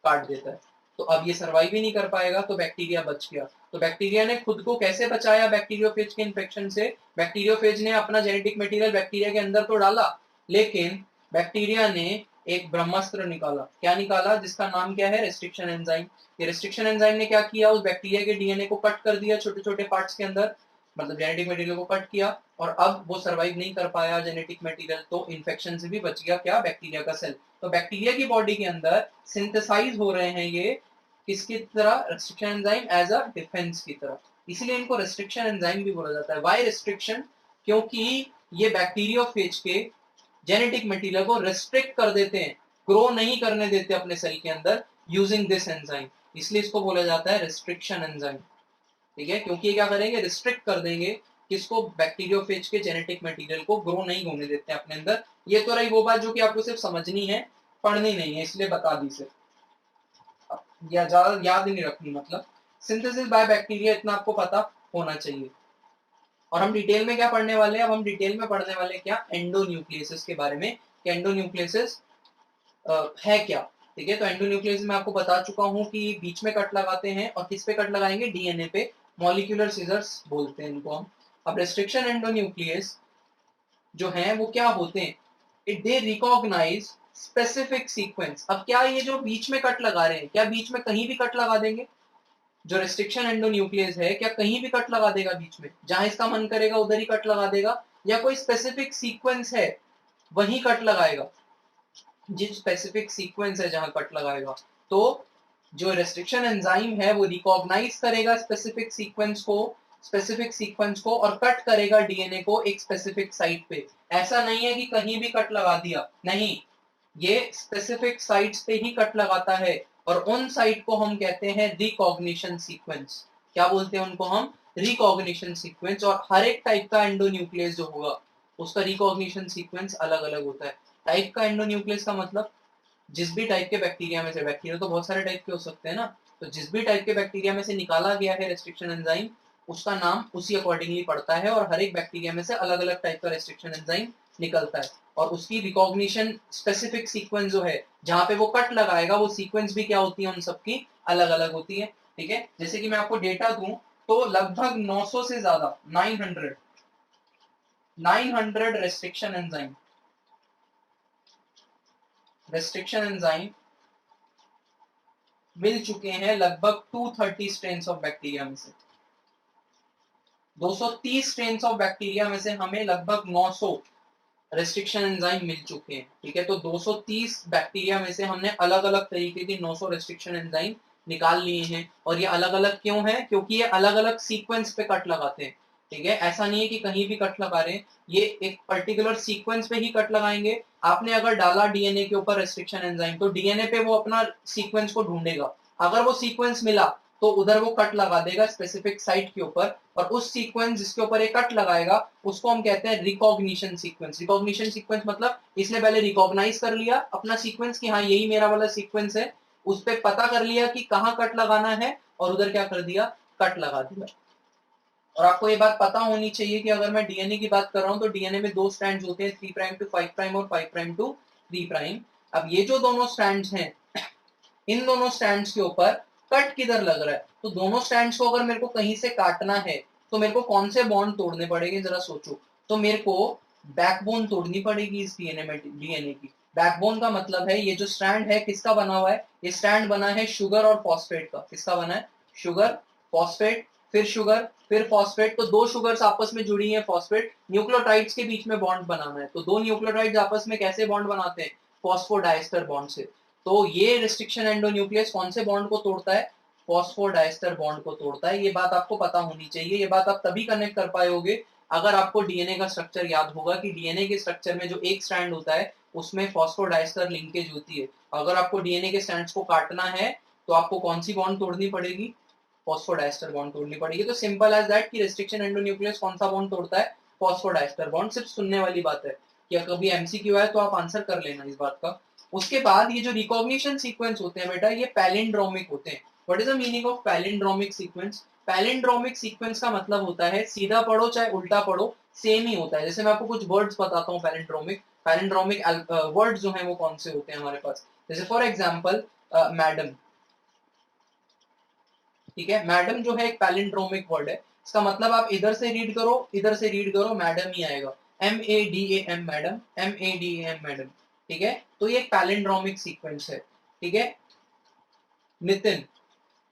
काट देता है। तो अब ये सर्वाइव ही नहीं कर पाएगा, तो बैक्टीरिया बच गया। तो बैक्टीरिया ने खुद को कैसे बचाया बैक्टीरियोफेज के इन्फेक्शन से, बैक्टीरियोफेज ने अपना जेनेटिक मटेरियल बैक्टीरिया के अंदर तो डाला, लेकिन बैक्टीरिया ने एक ब्रह्मास्त्र निकाला। क्या निकाला, जिसका नाम क्या है, रेस्ट्रिक्शन एंजाइम। ये रेस्ट्रिक्शन एंजाइम ने क्या किया, उस बैक्टीरिया के डीएनए को कट कर दिया छोटे छोटे पार्ट्स के अंदर, मतलब जेनेटिक मटेरियल को कट किया, और अब वो सर्वाइव नहीं कर पाया जेनेटिक मटेरियल, तो इन्फेक्शन से भी बच गया क्या, बैक्टीरिया का सेल। तो बैक्टीरिया की बॉडी के अंदर सिंथेसाइज हो रहे हैं ये किसकी तरह, restriction enzyme as a defence की तरह। इसलिए इनको रेस्ट्रिक्शन एंजाइम भी बोला जाता है। व्हाई रिस्ट्रिक्शन, क्योंकि ये बैक्टीरियोफेज के जेनेटिक मटेरियल को रेस्ट्रिक्ट कर देते हैं, ग्रो नहीं करने देते अपने सेल के अंदर यूजिंग दिस एंजाइम, इसलिए इसको बोला जाता है रेस्ट्रिक्शन एंजाइम, ठीक है। क्योंकि ये क्या करेंगे, रिस्ट्रिक्ट कर देंगे किसको, बैक्टीरियोफेज के जेनेटिक मटेरियल को ग्रो नहीं होने देते अपने अंदर। ये तो रही वो बात जो कि आपको सिर्फ समझनी है, पढ़नी नहीं है, इसलिए बता दी सिर्फ, या ज्यादा याद नहीं रखनी, मतलब सिंथेसिस बाय बैक्टीरिया इतना आपको पता होना चाहिए। और हम डिटेल में क्या पढ़ने वाले हैं, अब हम डिटेल में पढ़ने वाले हैं क्या, एंडोन्यूक्लियसिस के बारे में, कि एंडोन्यूक्लियसिस है क्या, ठीक है। तो एंडोन्यूक्लियस में आपको बता चुका हूं कि बीच में कट लगाते हैं, और किस पे कट लगाएंगे, डीएनए पे, मॉलिक्यूलर सीजर्स बोलते हैं इनको हम। अब रेस्ट्रिक्शन एंडोन्यूक्लियस जो हैं वो क्या होते हैं, it they recognize specific sequence. अब क्या ये जो बीच में कट लगा रहे हैं, क्या बीच में कहीं भी कट लगा देंगे, जो रेस्ट्रिक्शन एंडोन्यूक्लियस है क्या कहीं भी कट लगा देगा बीच में, जहां इसका मन करेगा उधर ही कट लगा देगा, या कोई स्पेसिफिक सीक्वेंस है वहीं कट लगाएगा, जिस स्पेसिफिक सीक्वेंस है जहां कट लगाएगा। तो जो रेस्ट्रिक्शन एंजाइम है वो रिकॉग्नाइज करेगा स्पेसिफिक सीक्वेंस को और कट करेगा डीएनए को एक स्पेसिफिक साइट पे। ऐसा नहीं है कि कहीं भी कट लगा दिया, नहीं, ये स्पेसिफिक साइट्स पे ही कट लगाता है, और उन साइट को हम कहते हैं रिकॉग्निशन सीक्वेंस। क्या बोलते हैं उनको हम, रिकॉग्निशन सीक्वेंस। और हर एक टाइप का एंडोन्यूक्लियस जो होगा उसका रिकॉग्निशन सीक्वेंस अलग अलग होता है। टाइप का एंडोन्यूक्लियस का मतलब, जिस भी टाइप के बैक्टीरिया में से, बैक्टीरिया तो बहुत सारे टाइप के हो सकते हैं ना, तो जिस भी टाइप के बैक्टीरिया में से निकाला गया है रेस्ट्रिक्शन एंजाइम, उसका नाम उसी अकॉर्डिंगली पड़ता है, और हर एक बैक्टीरिया में से अलग अलग टाइप का रेस्ट्रिक्शन एंजाइम निकलता है, और उसकी रिकॉग्निशन स्पेसिफिक सीक्वेंस जो है जहां पे वो कट लगाएगा, वो सीक्वेंस भी क्या होती है, उन सबकी अलग अलग होती है, ठीक है। जैसे कि मैं आपको डेटा दूं, तो लगभग 900 से ज्यादा 900 900 रेस्ट्रिक्शन एंजाइम मिल चुके हैं लगभग 230 स्ट्रेन्स ऑफ बैक्टीरिया में से। 230 स्ट्रेन्स ऑफ बैक्टीरिया में से हमें लगभग 900 रेस्ट्रिक्शन एंजाइम मिल चुके हैं। ठीक है, तो 230 बैक्टीरिया में से हमने अलग अलग तरीके की 900 रेस्ट्रिक्शन एंजाइम निकाल लिए हैं। और ये अलग अलग क्यों है? क्योंकि ये अलग अलग सीक्वेंस पे कट लगाते हैं। ठीक है, ऐसा नहीं है कि कहीं भी कट लगा रहे हैं, ये एक पर्टिकुलर सीक्वेंस पे ही कट लगाएंगे। आपने अगर डाला डीएनए के ऊपर रेस्ट्रिक्शन एंजाइम, तो डीएनए पे वो अपना सीक्वेंस को ढूंढेगा। अगर वो सीक्वेंस मिला तो उधर वो कट लगा देगा स्पेसिफिक साइट के ऊपर, और उस सीक्वेंस जिसके ऊपर ये कट लगाएगा उसको हम कहते हैं रिकॉग्निशन सीक्वेंस। रिकॉग्निशन सीक्वेंस मतलब इसने पहले रिकॉग्नाइज कर लिया अपना सीक्वेंस कि हाँ यही मेरा वाला सीक्वेंस है, उस पर पता कर लिया कि कहाँ कट लगाना है और उधर क्या कर दिया, कट लगा दिया। और आपको ये बात पता होनी चाहिए कि अगर मैं डीएनए की बात कर रहा हूं तो डीएनए में 2 स्ट्रैंड्स होते हैं, 3 प्राइम टू 5 प्राइम और 5 प्राइम टू 3 प्राइम। अब ये जो दोनों स्ट्रैंड्स हैं, इन दोनों स्ट्रैंड्स के ऊपर कट किधर लग रहा है? तो दोनों स्ट्रैंड्स को अगर मेरे को कहीं से काटना है तो मेरे को कौन से बॉन्ड तोड़ने पड़ेंगे, जरा सोचो। तो मेरे को बैकबोन तोड़नी पड़ेगी इस डीएनए की। बैकबोन का मतलब है ये जो स्ट्रैंड है किसका बना हुआ है? ये स्ट्रैंड बना है शुगर और फॉस्फेट का। किसका बना है? शुगर, फॉस्फेट, फिर शुगर, फिर फॉस्फेट। तो दो शुगर्स आपस में जुड़ी हैं, फॉस्फेट। न्यूक्लियोटाइड्स के बीच में बॉन्ड बनाना है, तो दो न्यूक्लियोटाइड्स आपस में कैसे बॉन्ड बनाते हैं? फॉस्फोडाइस्टर बॉन्ड से। तो ये रिस्ट्रिक्शन एंडोन्यूक्लियस कौन से बॉन्ड को तोड़ता है? फॉस्फोडाइस्टर बॉन्ड को तोड़ता है। ये बात आपको पता होनी चाहिए। ये बात आप तभी कनेक्ट कर पाओगे अगर आपको डीएनए का स्ट्रक्चर याद होगा कि डीएनए के स्ट्रक्चर में जो एक स्ट्रैंड होता है उसमें फॉस्फोडाइस्टर लिंकेज होती है। अगर आपको डीएनए के स्ट्रैंड्स को काटना है तो आपको कौन सी बॉन्ड तोड़नी पड़ेगी? फॉस्फोडाइस्टर बॉन्ड तोड़नी पड़ेगी। तो सिंपल एज दैट कि रेस्ट्रिक्शन एंडोन्यूक्लियस कौन सा बॉन्ड तोड़ता है? Phosphodiester bond. सिर्फ सुनने वाली बात है, कि कभी एमसीक्यू है तो आप आंसर कर लेना इस बात का। उसके बाद ये जो रिकॉग्निशन सीक्वेंस होते हैं बेटा, ये पैलिंड्रोमिक होते हैं। What is the meaning of palindromic sequence? Palindromic sequence का मतलब होता है सीधा पढ़ो चाहे उल्टा पढ़ो सेम ही होता है। जैसे मैं आपको कुछ वर्ड्स बताता हूँ पैलिंड्रोमिक। पैलिंड्रोमिक वर्ड्स जो हैं वो कौन से होते हैं हमारे पास? जैसे फॉर एग्जांपल मैडम। ठीक है, मैडम जो है एक पैलिंड्रोमिक वर्ड है। इसका मतलब आप इधर से रीड करो इधर से रीड करो, मैडम ही आएगा। MADAM madam, MADAM madam. ठीक है, तो ये एक पैलिंड्रोमिक सीक्वेंस है। ठीक है, नितिन,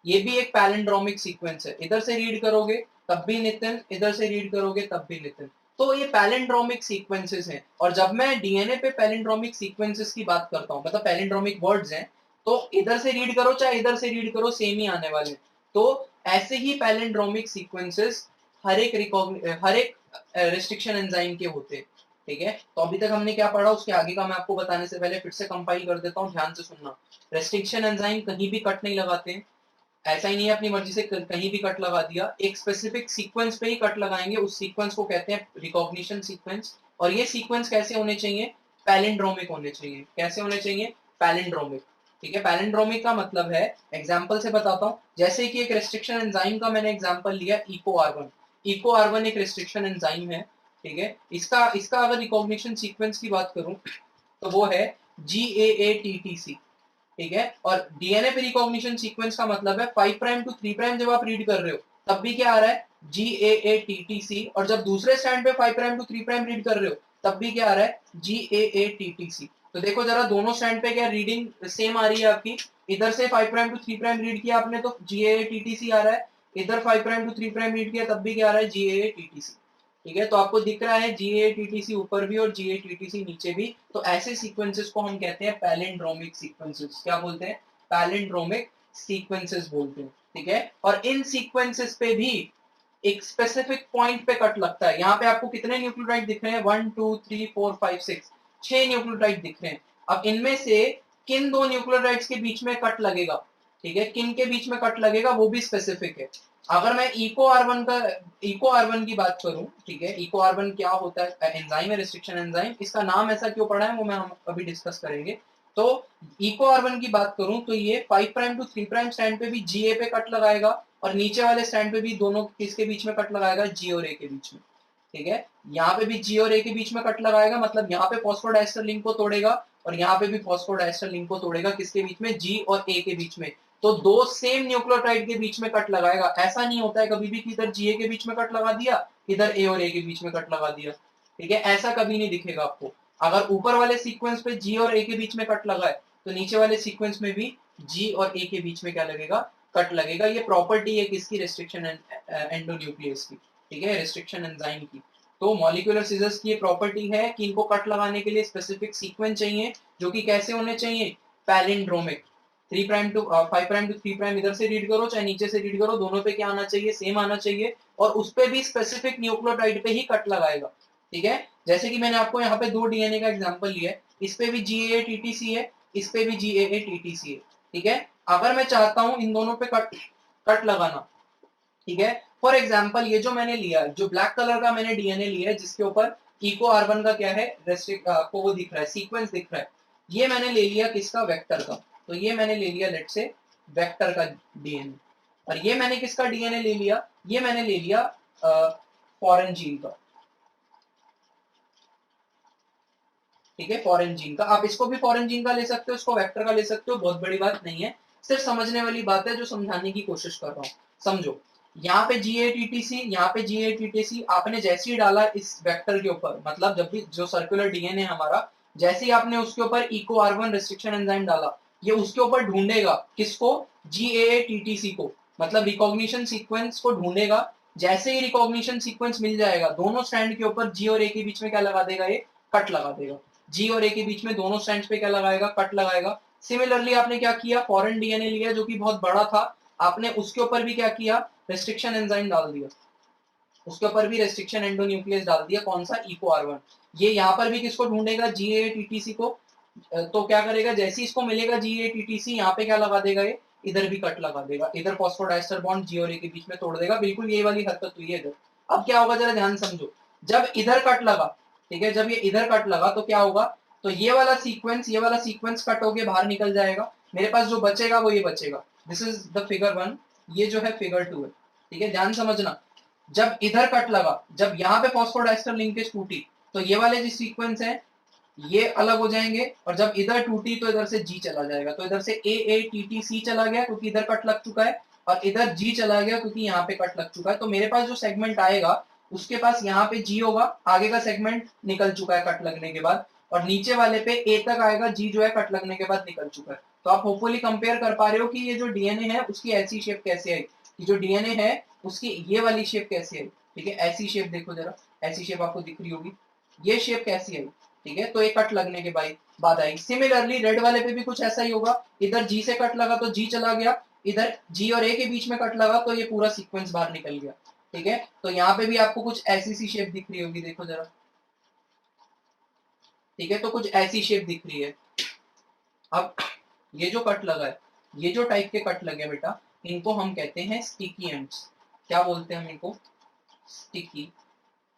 ये भी एक पैलिंड्रोमिक सीक्वेंस है। इधर से रीड करोगे तब भी नितिन, इधर से रीड करोगे तब भी नितिन। तो ये पैलिंड्रोमिक सीक्वेंसेस हैं। और जब मैं डीएनए पे पैलिंड्रोमिक सीक्वेंसेस की बात करता हूँ, मतलब पैलिंड्रोमिक वर्ड्स हैं, तो इधर से रीड करो चाहे इधर से रीड करो सेम ही आने वाले। तो ऐसे ही पैलिंड्रोमिक सीक्वेंसेस हर एक रिस्ट्रिक्शन एंजाइम के होते हैं। ठीक है, तो अभी तक हमने क्या पढ़ा उसके आगे का मैं आपको बताने से पहले फिर से कंपाइल कर देता हूँ, ध्यान से सुनना। रेस्ट्रिक्शन एंजाइम कहीं भी कट नहीं लगाते हैं। ऐसा ही नहीं है अपनी मर्जी से कहीं भी कट लगा दिया, एक स्पेसिफिक सीक्वेंस पे ही कट लगाएंगे। उस सीक्वेंस को कहते हैं रिकॉग्निशन सीक्वेंस। और ये सीक्वेंस कैसे होने चाहिए? पैलिंड्रोमिक होने चाहिए। कैसे होने चाहिए? पैलिंड्रोमिक। ठीक है, पैलिंड्रोमिक का मतलब है, एग्जांपल से बताता हूँ। जैसे कि एक रेस्ट्रिक्शन एंजाइम का मैंने एग्जांपल लिया, इको आर1। इको आर1 एक रेस्ट्रिक्शन एंजाइम है। ठीक है, इसका इसका अगर रिकॉग्निशन सीक्वेंस की बात करूं तो वो है GAATTC। ठीक है, और डीएनए पे रिकॉग्निशन सीक्वेंस का मतलब है 5 प्राइम टू 3 प्राइम जब आप रीड कर रहे हो तब भी क्या आ रहा है? GAATTC। और जब दूसरे स्टैंड पे 5 प्राइम टू 3 प्राइम रीड कर रहे हो तब भी क्या आ रहा है? GAATTC। तो देखो जरा दोनों स्टैंड पे क्या रीडिंग सेम आ रही है आपकी? इधर से 5 प्राइम टू 3 प्राइम रीड किया आपने तो GAATTC आ रहा है, इधर 5 प्राइम टू 3 प्राइम रीड किया तब भी क्या आ रहा है? GAATTC। ठीक है, तो आपको दिख रहा है GAATTC ऊपर भी और GAATTC नीचे भी। तो ऐसे सीक्वेंसेस को हम कहते हैं पैलिंड्रोमिक सीक्वेंसेस। क्या बोलते हैं? पैलिंड्रोमिक सीक्वेंसेस बोलते हैं। ठीक है, और इन सीक्वेंसेस पे भी एक स्पेसिफिक पॉइंट पे कट लगता है। यहाँ पे आपको कितने न्यूक्लियोटाइड दिख रहे हैं? 1 2 3 4 5 6, 6 न्यूक्लियोटाइड दिख रहे हैं। अब इनमें से किन दो न्यूक्लियोटाइड्स के बीच में कट लगेगा? ठीक है, किन के बीच में कट लगेगा वो भी स्पेसिफिक है। अगर मैं इको आर1 की बात करूं, ठीक है, इको आर1 क्या होता है? एंजाइम है, रेस्ट्रिक्शन एंजाइम। इसका नाम ऐसा क्यों पड़ा है वो हम अभी डिस्कस करेंगे। तो इको आर1 की बात करूं तो ये 5 प्राइम टू 3 प्राइम स्टैंड पे भी GA पे कट लगाएगा, और नीचे वाले स्टैंड पे भी दोनों किसके बीच में कट लगाएगा? G और A के बीच में। ठीक है, यहाँ पे भी G और A के बीच में कट लगाएगा, मतलब यहाँ पे फॉस्फोडाइस्टर लिंक को तोड़ेगा और यहाँ पे भी फॉस्फोडाइस्टर लिंक को तोड़ेगा। किसके बीच में? G और A के बीच में। तो दो सेम न्यूक्लियोटाइड के बीच में कट लगाएगा। ऐसा नहीं होता है कभी भी कि इधर GA के बीच में कट लगा दिया, इधर A और A के बीच में कट लगा दिया। ठीक है, ऐसा कभी नहीं दिखेगा आपको। अगर ऊपर वाले सीक्वेंस पे जी और ए के बीच में कट लगा है तो नीचे वाले सीक्वेंस में भी जी और ए के बीच में क्या लगेगा, कट लगेगा। ये प्रॉपर्टी है किसकी, रेस्ट्रिक्शन एंडोन्यूक्लियस की, ठीक है, रेस्ट्रिक्शन एंजाइम की। तो मॉलिक्यूलर सीजर्स की ये प्रॉपर्टी है कि इनको कट लगाने के लिए स्पेसिफिक सीक्वेंस चाहिए, जो कि कैसे होने चाहिए, palindromic. 3 prime to 5 prime to 3 prime इधर से रीड करो चाहे नीचे से रीड करो, दोनों पे क्या आना चाहिए, सेम आना चाहिए। और उस पे भी स्पेसिफिक न्यूक्लियोटाइड पे ही कट लगाएगा, ठीक है। जैसे कि मैंने आपको यहाँ पे 2 डीएनए का एग्जांपल लिया है, इस पे भी GAA-TTC है, इस पे भी GAA-TTC है, ठीक है। अगर मैं चाहता हूं इन दोनों पे कट लगाना, ठीक है, फॉर एग्जाम्पल ये जो मैंने लिया, जो ब्लैक कलर का मैंने डीएनए लिया है जिसके ऊपर इको R1 का क्या है, रेस्ट्रिक्ट आपको वो दिख रहा है, सीक्वेंस दिख रहा है, ये मैंने ले लिया किसका, वेक्टर का। तो ये मैंने ले लिया लेट से वेक्टर का डीएनए। और ये मैंने किसका डीएनए ले लिया, ये मैंने ले लिया फॉरेन जीन का, ठीक है, फॉरेन जीन का। आप इसको भी फॉरेन जीन का ले सकते हो, इसको वेक्टर का ले सकते हो, बहुत बड़ी बात नहीं है, सिर्फ समझने वाली बात है जो समझाने की कोशिश कर रहा हूँ। समझो, यहाँ पे GATTC, यहाँ पे GATTC आपने जैसे ही डाला इस वेक्टर के ऊपर, मतलब जब भी जो सर्कुलर डीएनए हमारा, जैसे ही आपने उसके ऊपर इको R1 रेस्ट्रिक्शन एंजाइम डाला, ये उसके ऊपर ढूंढेगा किसको, GATTC को, मतलब रिकॉग्निशन सीक्वेंस को ढूंढेगा। जैसे ही रिकॉग्निशन सीक्वेंस मिल जाएगा, दोनों स्टैंड के ऊपर जी और ए के बीच में क्या लगा देगा, ये कट लगा देगा। जी और ए के बीच में दोनों स्टैंड्स पे क्या लगाएगा, कट लगाएगा। सिमिलरली आपने क्या किया, फॉरेन डीएनए लिया जो कि बहुत बड़ा था, आपने उसके ऊपर भी क्या किया, रेस्ट्रिक्शन एंजाइम डाल दिया, उसके ऊपर भी रेस्ट्रिक्शन एंडोन्यूक्लियस डाल दिया, कौन सा, इको R1। ये यहाँ पर भी किसको ढूंढेगा, GATTC को। तो क्या करेगा, जैसे इसको मिलेगा GATTC, यहाँ पे क्या लगा देगा, ये इधर भी कट लगा देगा, इधर फॉस्फोडाइस्टर बॉन्ड जी और ए के बीच में तोड़ देगा, बिल्कुल ये वाली हरकत हुई है इधर। अब क्या होगा जरा ध्यान समझो, जब इधर कट लगा, ठीक है, जब ये इधर कट लगा तो क्या होगा, तो ये वाला सीक्वेंस कट होके बाहर निकल जाएगा, मेरे पास जो बचेगा वो ये बचेगा। दिस इज द फिगर 1, ये जो है फिगर 2 है, ठीक है, ध्यान समझना। जब इधर कट लगा, जब यहाँ पे फॉस्फोडाइस्टर लिंकेज टूटी, तो ये वाले जो सीक्वेंस है ये अलग हो जाएंगे, और जब इधर टूटी तो इधर से जी चला जाएगा, तो इधर से AATTC चला गया क्योंकि इधर कट लग चुका है, और इधर जी चला गया क्योंकि यहाँ पे कट लग चुका है। तो मेरे पास जो सेगमेंट आएगा उसके पास यहाँ पे जी होगा, आगे का सेगमेंट निकल चुका है कट लगने के बाद, और नीचे वाले पे ए तक आएगा, जी जो है कट लगने के बाद निकल चुका है। तो आप होपफुली कंपेयर कर पा रहे हो कि ये जो डीएनए है उसकी ऐसी शेप कैसे आई, कि जो डीएनए है उसकी ये वाली शेप कैसे आई, ठीक है, ऐसी शेप देखो जरा, ऐसी शेप आपको दिख रही होगी, ये शेप कैसी आई, ठीक है, तो ये कट लगने के बाद आई। सिमिलरली रेड वाले पे भी कुछ ऐसा ही होगा, इधर जी से कट लगा तो जी चला गया, इधर जी और ए के बीच में कट लगा तो ये पूरा सीक्वेंस बाहर निकल गया, ठीक है। तो यहाँ पे भी आपको कुछ ऐसी सी शेप दिख रही होगी, देखो जरा, ठीक है, तो कुछ ऐसी शेप दिख रही है। अब ये जो कट लगा है, ये जो टाइप के कट लगे बेटा, इनको हम कहते हैं स्टिकी एंड्स। क्या बोलते हैं हम इनको, sticky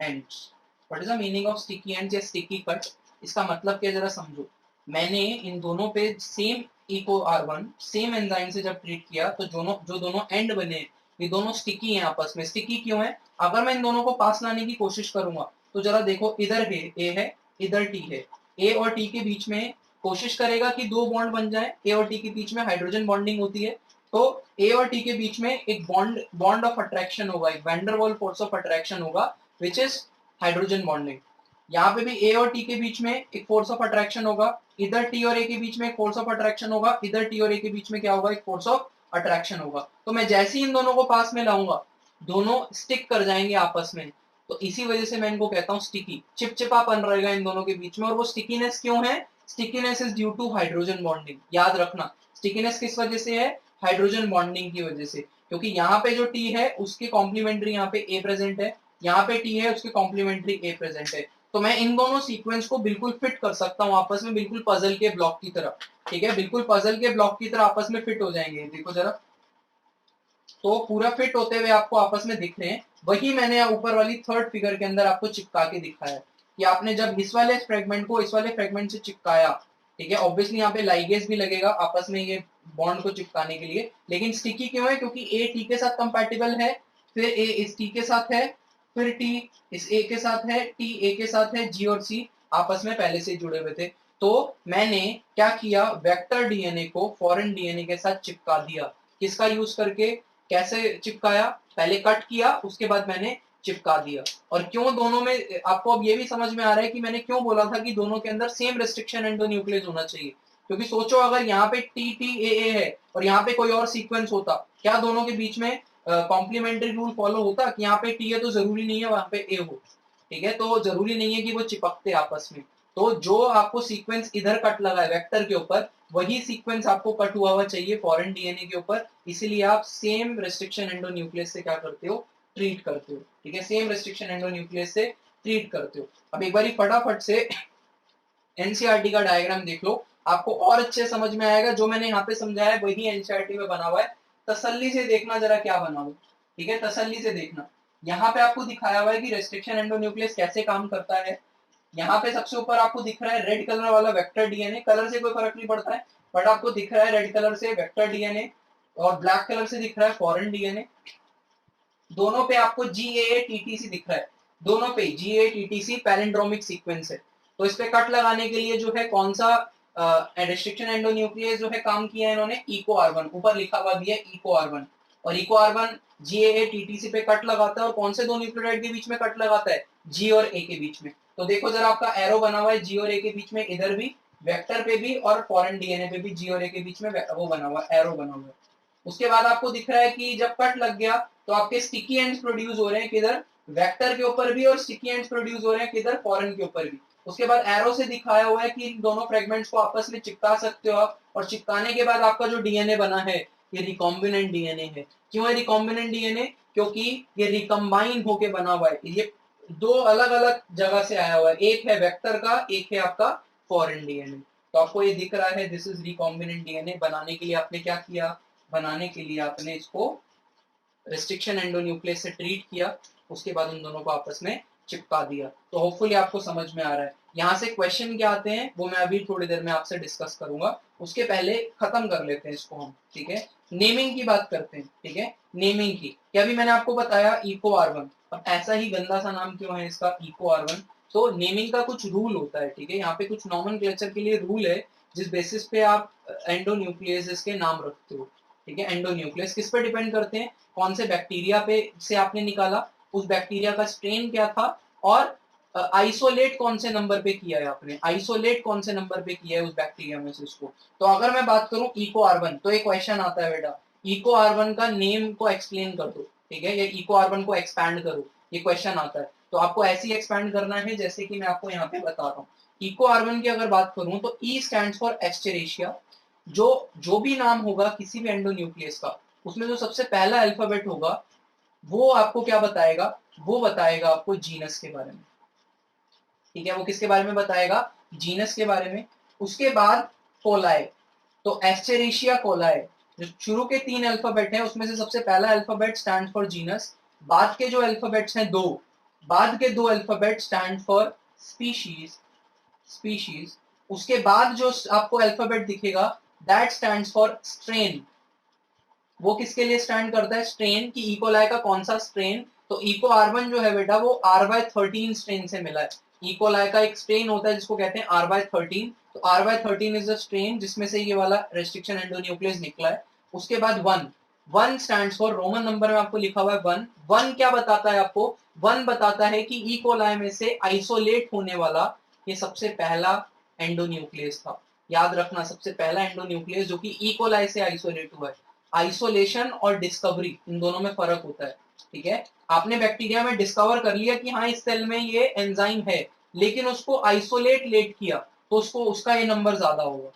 ends. What is the meaning of sticky ends या स्टिकी कट, इसका मतलब क्या जरा समझो। मैंने इन दोनों पे same eco R1 same enzyme से जब ट्रीट किया तो जो दोनों एंड बने, ये दोनों स्टिकी हैं आपस में। स्टिकी क्यों है, अगर मैं इन दोनों को पास लाने की कोशिश करूंगा तो जरा देखो, इधर ए है, इधर टी है, ए और टी के बीच में कोशिश करेगा कि दो बॉन्ड बन जाए, ए और टी के बीच में हाइड्रोजन बॉन्डिंग होती है, तो ए और टी के बीच में एक बॉन्ड ऑफ अट्रैक्शन होगा, एक वैंडरवाल फोर्स ऑफ अट्रैक्शन होगा, विच इज हाइड्रोजन बॉन्डिंग। यहाँ पे भी ए और टी के बीच में एक फोर्स ऑफ अट्रैक्शन होगा, इधर टी और ए के बीच में एक फोर्स ऑफ अट्रैक्शन होगा, इधर टी और ए के बीच में क्या होगा, एक फोर्स ऑफ अट्रैक्शन होगा। तो मैं जैसे ही इन दोनों को पास में लाऊंगा, दोनों स्टिक कर जाएंगे आपस में, तो इसी वजह से मैं इनको कहता हूँ स्टिकी, चिपचिपापन रहेगा इन दोनों के बीच में। और वो स्टिकीनेस क्यों है, stickiness is due to hydrogen bonding. याद रखना, स्टिकीनेस किस वजह से है, हाइड्रोजन बॉन्डिंग की वजह से, क्योंकि यहाँ पे जो टी है उसके कॉम्प्लीमेंट्री यहाँ पे ए प्रेजेंट है, यहाँ पे टी है उसके कॉम्प्लीमेंट्री ए प्रेजेंट है। तो मैं इन दोनों सीक्वेंस को बिल्कुल फिट कर सकता हूँ आपस में, बिल्कुल पजल के ब्लॉक की तरह, ठीक है, बिल्कुल पजल के ब्लॉक की तरह आपस में फिट हो जाएंगे, देखो जरा। तो पूरा फिट होते हुए आपको आपस में दिख रहे हैं। वही मैंने ऊपर वाली थर्ड फिगर के अंदर आपको चिपका के दिखाया कि आपने जब इस वाले फ्रेगमेंट को इस वाले फ्रेगमेंट से चिपकाया, ठीक है, ऑब्वियसली यहाँ पे लाइगेज भी लगेगा आपस में ये बॉन्ड को चिपकाने के लिए, लेकिन स्टिकी क्यों है, क्योंकि ए टी के साथ कंपैटिबल है, फिर ए इस टी के साथ है, फिर टी इस ए के साथ है, टी ए के साथ है, जी और सी आपस में पहले से जुड़े हुए थे। तो मैंने क्या किया, वेक्टर डीएनए को फॉरेन डीएनए के साथ चिपका दिया, किसका यूज करके, कैसे चिपकाया, पहले कट किया, उसके बाद मैंने चिपका दिया। और क्यों दोनों में, आपको अब ये भी समझ में आ रहा है कि मैंने क्यों बोला था कि दोनों के अंदर सेम रेस्ट्रिक्शन एंडोन्यूक्लियस होना चाहिए। क्योंकि सोचो अगर यहाँ पे TTAA है और यहाँ पे कोई और सीक्वेंस होता, क्या दोनों के बीच में कॉम्प्लीमेंट्री रूल फॉलो होता कि यहाँ पे T है तो जरूरी नहीं है वहां पे A हो, ठीक है, तो जरूरी नहीं है कि वो चिपकते आपस में। तो जो आपको सीक्वेंस इधर कट लगा है वेक्टर के ऊपर, वही सीक्वेंस आपको कट हुआ चाहिए फॉरेन डीएनए के ऊपर, इसीलिए आप सेम रेस्ट्रिक्शन एंडोन्यूक्लियस से क्या करते हो, ट्रीट करते हो, ठीक है, सेम रेस्ट्रिक्शन एंडोन्यूक्लियस से ट्रीट करते हो। अब एक बार फटाफट से एनसीईआरटी का डायग्राम देख लो, आपको और अच्छे समझ में आएगा। जो मैंने यहाँ पे समझाया वही एनसीईआरटी में बना हुआ है, तसल्ली से देखना जरा क्या बना हुआ, ठीक है, तसल्ली से देखना। यहाँ पे आपको दिखाया हुआ है कि रेस्ट्रिक्शन एंडोन्यूक्लियस कैसे काम करता है। यहाँ पे सबसे ऊपर आपको दिख रहा है रेड कलर वाला वेक्टर डीएनए, कलर से कोई फर्क नहीं पड़ता है, बट आपको दिख रहा है रेड कलर से वेक्टर डीएनए और ब्लैक कलर से दिख रहा है फॉरेन डीएनए। दोनों पे आपको GAA-TTC दिख रहा है, दोनों पे GAA-TTC पैलिंड्रोमिक सीक्वेंस है। तो इस पे कट लगाने के लिए जो है कौन सा रेस्ट्रिक्शन एंडोन्यूक्लियस जो है काम किया है इन्होंने, इको R1, ऊपर लिखा हुआ भी है इको R1। और इको R1 GAA-TTC पे कट लगाता है और कौन से दो न्यूक्लियोटाइड के बीच में कट लगाता है, G और A के बीच में। तो देखो जरा आपका एरो बना हुआ है G और A के बीच में, इधर भी वेक्टर पे भी और फॉरेन डीएनए पे भी G और A के बीच में वो बना हुआ है, एरो बना हुआ है। उसके बाद आपको दिख रहा है कि जब कट लग गया तो आपके स्टिकी एंड्स प्रोड्यूस हो रहे हैं किधर, वेक्टर के ऊपर भी, और स्टिकी एंड्स प्रोड्यूस हो रहे हैं किधर, फॉरेन के ऊपर भी। उसके बाद एरो से दिखाया हुआ है कि इन दोनों फ्रेगमेंट्स को आपस में चिपका सकते हो आप, और चिपकाने के बाद आपका जो डीएनए बना है ये रिकॉम्बिनेंट डीएनए है। क्यों है रिकॉम्बिनेंट डीएनए, क्योंकि ये रिकम्बाइन होके बना हुआ है, ये दो अलग अलग जगह से आया हुआ है, एक है वेक्टर का, एक है आपका फॉरेन डीएनए। तो आपको ये दिख रहा है दिस इज रिकॉम्बिनेंट डीएनए। बनाने के लिए आपने क्या किया, बनाने के लिए आपने इसको रेस्ट्रिक्शन एंडोन्यूक्लियस से ट्रीट किया, उसके बाद उन दोनों को आपस में चिपका दिया। तो होपफुली आपको समझ में आ रहा है। यहाँ से क्वेश्चन क्या आते हैं वो मैं अभी थोड़ी देर में आपसे डिस्कस करूंगा, उसके पहले खत्म कर लेते हैं इसको हम, ठीक है। नेमिंग की बात करते हैं, ठीक है, नेमिंग की। क्या अभी मैंने आपको बताया इको R1, अब ऐसा ही गंदा सा नाम क्यों है इसका, इको R1। तो नेमिंग का कुछ रूल होता है, ठीक है, यहाँ पे कुछ नॉमेनक्लेचर के लिए रूल है जिस बेसिस पे आप एंडोन्यूक्लियस के नाम रखते हो, ठीक है। एंडोन्यूक्लियस किस पे डिपेंड करते हैं, कौन से बैक्टीरिया पे से आपने निकाला, उस बैक्टीरिया का स्ट्रेन क्या था, और आइसोलेट कौन से नंबर पे किया है आपने, आइसोलेट कौन से नंबर पे किया है उस बैक्टीरिया में से उसको। तो अगर मैं बात करूं इको R1, तो एक क्वेश्चन आता है बेटा, इको R1 का नेम को एक्सप्लेन कर दो, ठीक है, या इको R1 को एक्सपैंड करो, ये क्वेश्चन आता है। तो आपको ऐसे ही एक्सपैंड करना है जैसे कि मैं आपको यहाँ पे बता रहा हूँ। इको R1 की अगर बात करूं तो E स्टैंड्स फॉर एस्टेरेशिया। जो जो भी नाम होगा किसी भी एंडोन्यूक्लियस का, उसमें जो सबसे पहला अल्फाबेट होगा वो आपको क्या बताएगा, वो बताएगा आपको जीनस के बारे में, ठीक है, वो किसके बारे में बताएगा, जीनस के बारे में। उसके बाद कोलाए, तो एस्टेरेशिया कोलाए, जो शुरू के तीन अल्फाबेट हैं उसमें से सबसे पहला अल्फाबेट स्टैंड फॉर जीनस, बाद के जो अल्फाबेट्स हैं दो, बाद के दो alphabet stand for species, species. उसके बाद जो आपको अल्फाबेट दिखेगा दैट स्टैंड्स फॉर स्ट्रेन, वो किसके लिए स्टैंड करता है, स्ट्रेन की, इकोलाई का कौन सा स्ट्रेन। तो इको R1 जो है बेटा वो R/13 स्ट्रेन से मिला है। इकोलाई का एक स्ट्रेन होता है जिसको कहते हैं R/13, तो R/13 इज द स्ट्रेन जिसमें से ये वाला रेस्ट्रिक्शन एंडोन्यूक्लियस निकला है। उसके बाद one, one stands for, Roman number में आपको लिखा हुआ है वन। वन क्या बताता है आपको, वन बताता है कि इकोलाई में से आइसोलेट होने वाला ये सबसे पहला एंडोन्यूक्लियस था। याद रखना, सबसे पहला एंडोन्यूक्लियस जो कि इकोलाई से आइसोलेट हुआ है। आइसोलेशन और डिस्कवरी, इन दोनों में फर्क होता है, ठीक है। आपने बैक्टीरिया में डिस्कवर कर लिया कि हाँ इस सेल में ये एंजाइम है, लेकिन उसको आइसोलेट लेट किया तो उसको उसका ये नंबर ज्यादा होगा,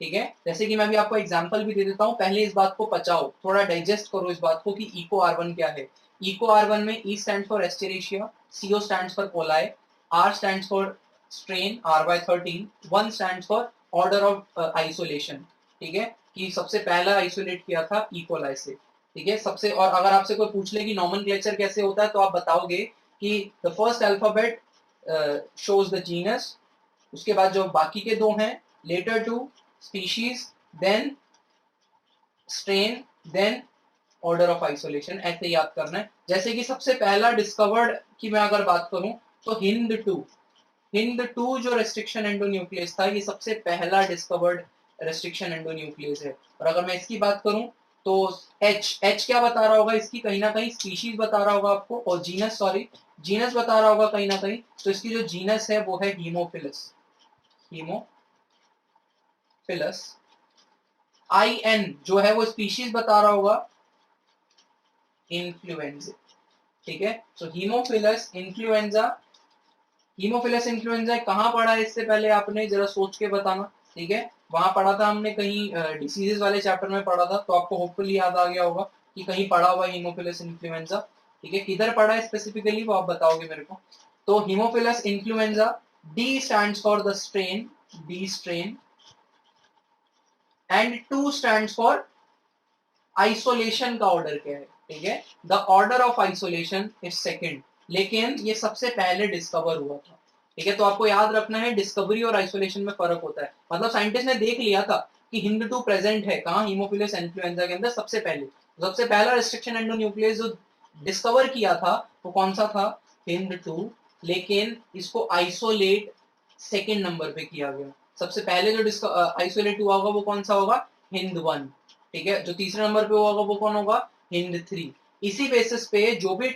ठीक है। जैसे कि मैं अभी आपको एग्जांपल भी दे देता हूँ, पहले इस बात को पचाओ, थोड़ा डाइजेस्ट करो इस बात को कि इको R1 क्या है। इको R1 में E stand for Escherichia, CO stand for coli, R stand for strain R/13, one stand for order of isolation, ठीक है, कि सबसे पहला आइसोलेट किया था इकोलाई से, ठीक है। सबसे, और अगर आपसे कोई पूछ ले कि नॉमेनक्लेचर कैसे होता है तो आप बताओगे कि the first alphabet shows the genus, उसके बाद जो बाकी के दो हैं letter to species, then strain, then order of isolation, ऐसे याद करना है। जैसे कि सबसे पहला डिस्कवर्ड की मैं अगर बात करूं तो हिंद 2, हिंद 2 जो रेस्ट्रिक्शन एंडोन्यूक्लियस था ये सबसे पहला डिस्कवर्ड रेस्ट्रिक्शन एंडोन्यूक्लियस है। और अगर मैं इसकी बात करूं तो एच क्या बता रहा होगा, इसकी कहीं ना कहीं स्पीशीज बता रहा होगा आपको, और जीनस बता रहा होगा कहीं ना कहीं। तो इसकी जो जीनस है वो है हीमोफिलस। IN जो है वो स्पीशीज बता रहा होगा इन्फ्लुएंजा। ठीक है, तो हीमोफिलस इन्फ्लुएंजा कहाँ पढ़ा है इससे पहले आपने, जरा सोच के बताना। ठीक है, वहां पढ़ा था हमने कहीं, डिसीजेस वाले चैप्टर में पढ़ा था, तो आपको होपफुली याद आ गया होगा कि कहीं पढ़ा हुआ हीमोफिलस इन्फ्लुएंजा। ठीक है, किधर पढ़ा है स्पेसिफिकली वो आप बताओगे मेरे को। तो Haemophilus influenza, D stands for the strain, D strain, and 2 stands for isolation का ऑर्डर क्या है। ठीक है, the order of isolation is second, लेकिन ये सबसे पहले डिस्कवर हुआ था। ठीक है, तो आपको याद रखना है डिस्कवरी और आइसोलेशन में फर्क होता है। मतलब साइंटिस्ट ने देख लिया था कि HindII प्रेजेंट है कहाँ, हीमोफिलस इन्फ्लुएंजा के अंदर सबसे पहले। सबसे पहला रेस्ट्रिक्शन एंडोन्यूक्लियस जो डिस्कवर किया था वो कौन सा था, HindII, लेकिन इसको आइसोलेट सेकेंड नंबर पे किया गया। सबसे पहले जो आइसोलेट हुआ होगा वो कौन सा होगा, HindI। ठीक है, जो तीसरे नंबर पे होगा वो कौन होगा, HindIII। इसी बेसिस पे जो भी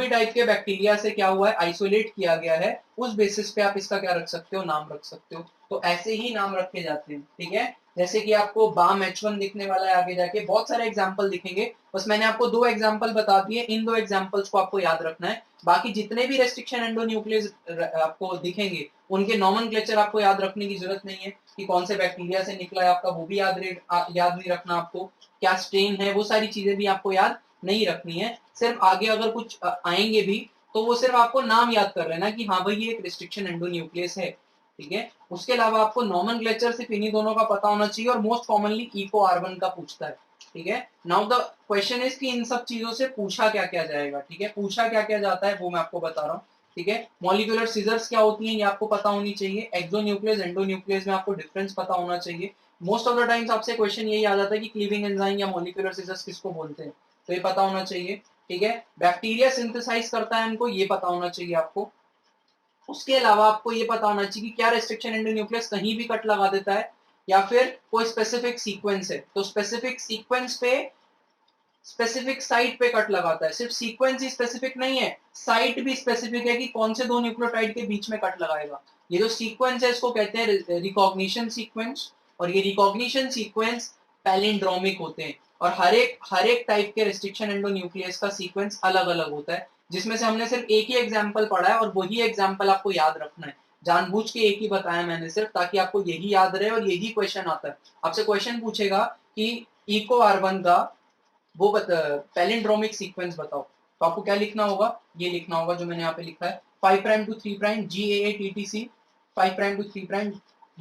टाइप के बैक्टीरिया से क्या हुआ है, आइसोलेट किया गया है, उस बेसिस पे आप इसका क्या रख सकते हो, नाम रख सकते हो। तो ऐसे ही नाम रखे जाते हैं। ठीक है, जैसे कि आपको बाम H1 दिखने वाला है, आगे जाके बहुत सारे एग्जाम्पल दिखेंगे, बस मैंने आपको 2 एग्जाम्पल बता दिए, इन 2 एग्जाम्पल्स को आपको याद रखना है। बाकी जितने भी रेस्ट्रिक्शन एंडोन्यूक्लियस आपको दिखेंगे उनके नॉमेनक्लेचर आपको याद रखने की जरूरत नहीं है कि कौन से बैक्टीरिया से निकला है आपका, वो भी याद नहीं रखना आपको, क्या स्ट्रेन है, वो सारी चीजें भी आपको याद नहीं रखनी है। सिर्फ आगे अगर कुछ आएंगे भी तो वो सिर्फ आपको नाम याद कर लेना कि हाँ भाई ये एक रिस्ट्रिक्शन एंडोन्यूक्लियस है। ठीक है, उसके अलावा आपको नॉमेनक्लेचर सिर्फ इन्हीं दोनों का पता होना चाहिए, और मोस्ट कॉमनली इको R1 का पूछता है। ठीक है, नाउ द क्वेश्चन इज कि इन सब चीजों से पूछा क्या क्या जाएगा। ठीक है, पूछा क्या क्या जाता है वो मैं आपको बता रहा हूँ। ठीक है, मॉलिक्यूलर सीजर्स क्या होती हैं ये आपको पता होनी चाहिए, एक्सोन्यूक्लियस एंडोन्यूक्लियस में आपको डिफरेंस पता होना चाहिए। मोस्ट ऑफ द टाइम्स आपसे क्वेश्चन यही आ जाता है कि क्लीविंग एंजाइम या मॉलिक्यूलर सीजर्स किसको बोलते हैं, तो ये पता होना चाहिए। ठीक है, बैक्टीरिया सिंथेसाइज करता है इनको, ये पता होना चाहिए आपको। उसके अलावा आपको ये पता होना चाहिए कि क्या रेस्ट्रिक्शन एंडोन्यूक्लियस कहीं भी कट लगा देता है या फिर कोई स्पेसिफिक सीक्वेंस है, तो स्पेसिफिक सीक्वेंस पे स्पेसिफिक साइट पे कट लगाता है। सिर्फ सीक्वेंस ही स्पेसिफिक नहीं है, साइट भी स्पेसिफिक है कि कौन से 2 न्यूक्लियोटाइड के बीच में कट लगाएगा। ये जो सीक्वेंस है इसको कहते हैं रिकॉग्निशन सीक्वेंस, और ये रिकॉग्निशन सीक्वेंस पैलिंड्रोमिक होते हैं, और हर एक टाइप के रेस्ट्रिक्शन एंडोन्यूक्लियस का सीक्वेंस अलग अलग होता है, जिसमें से हमने सिर्फ एक ही एग्जाम्पल पढ़ा है, और वही एग्जाम्पल आपको याद रखना है। जानबूझ के एक ही बताया मैंने सिर्फ, ताकि आपको यही याद रहे, और यही क्वेश्चन आता है। आपसे क्वेश्चन पूछेगा कि इको R1 का वो पैलिंड्रोमिक सीक्वेंस बताओ, तो आपको क्या लिखना होगा, ये लिखना होगा जो मैंने यहाँ पे लिखा है, 5 prime to 3 prime GAATTC, 5 prime to 3 prime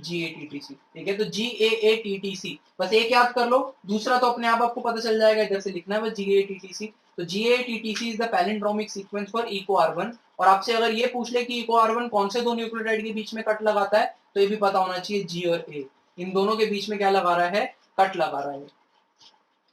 GATTC। ठीक है, तो GAATTC बस एक याद कर लो, दूसरा तो अपने आप आपको पता चल जाएगा, इधर से लिखना है बस GAATTC। तो GAATTC is the palindromic sequence for Eco R1। और आपसे अगर ये पूछ ले कि इको R1 कौन से 2 न्यूक्लियोटाइड के बीच में कट लगाता है, तो ये भी पता होना चाहिए, G और A, इन दोनों के बीच में क्या लगा रहा है, कट लगा रहा है।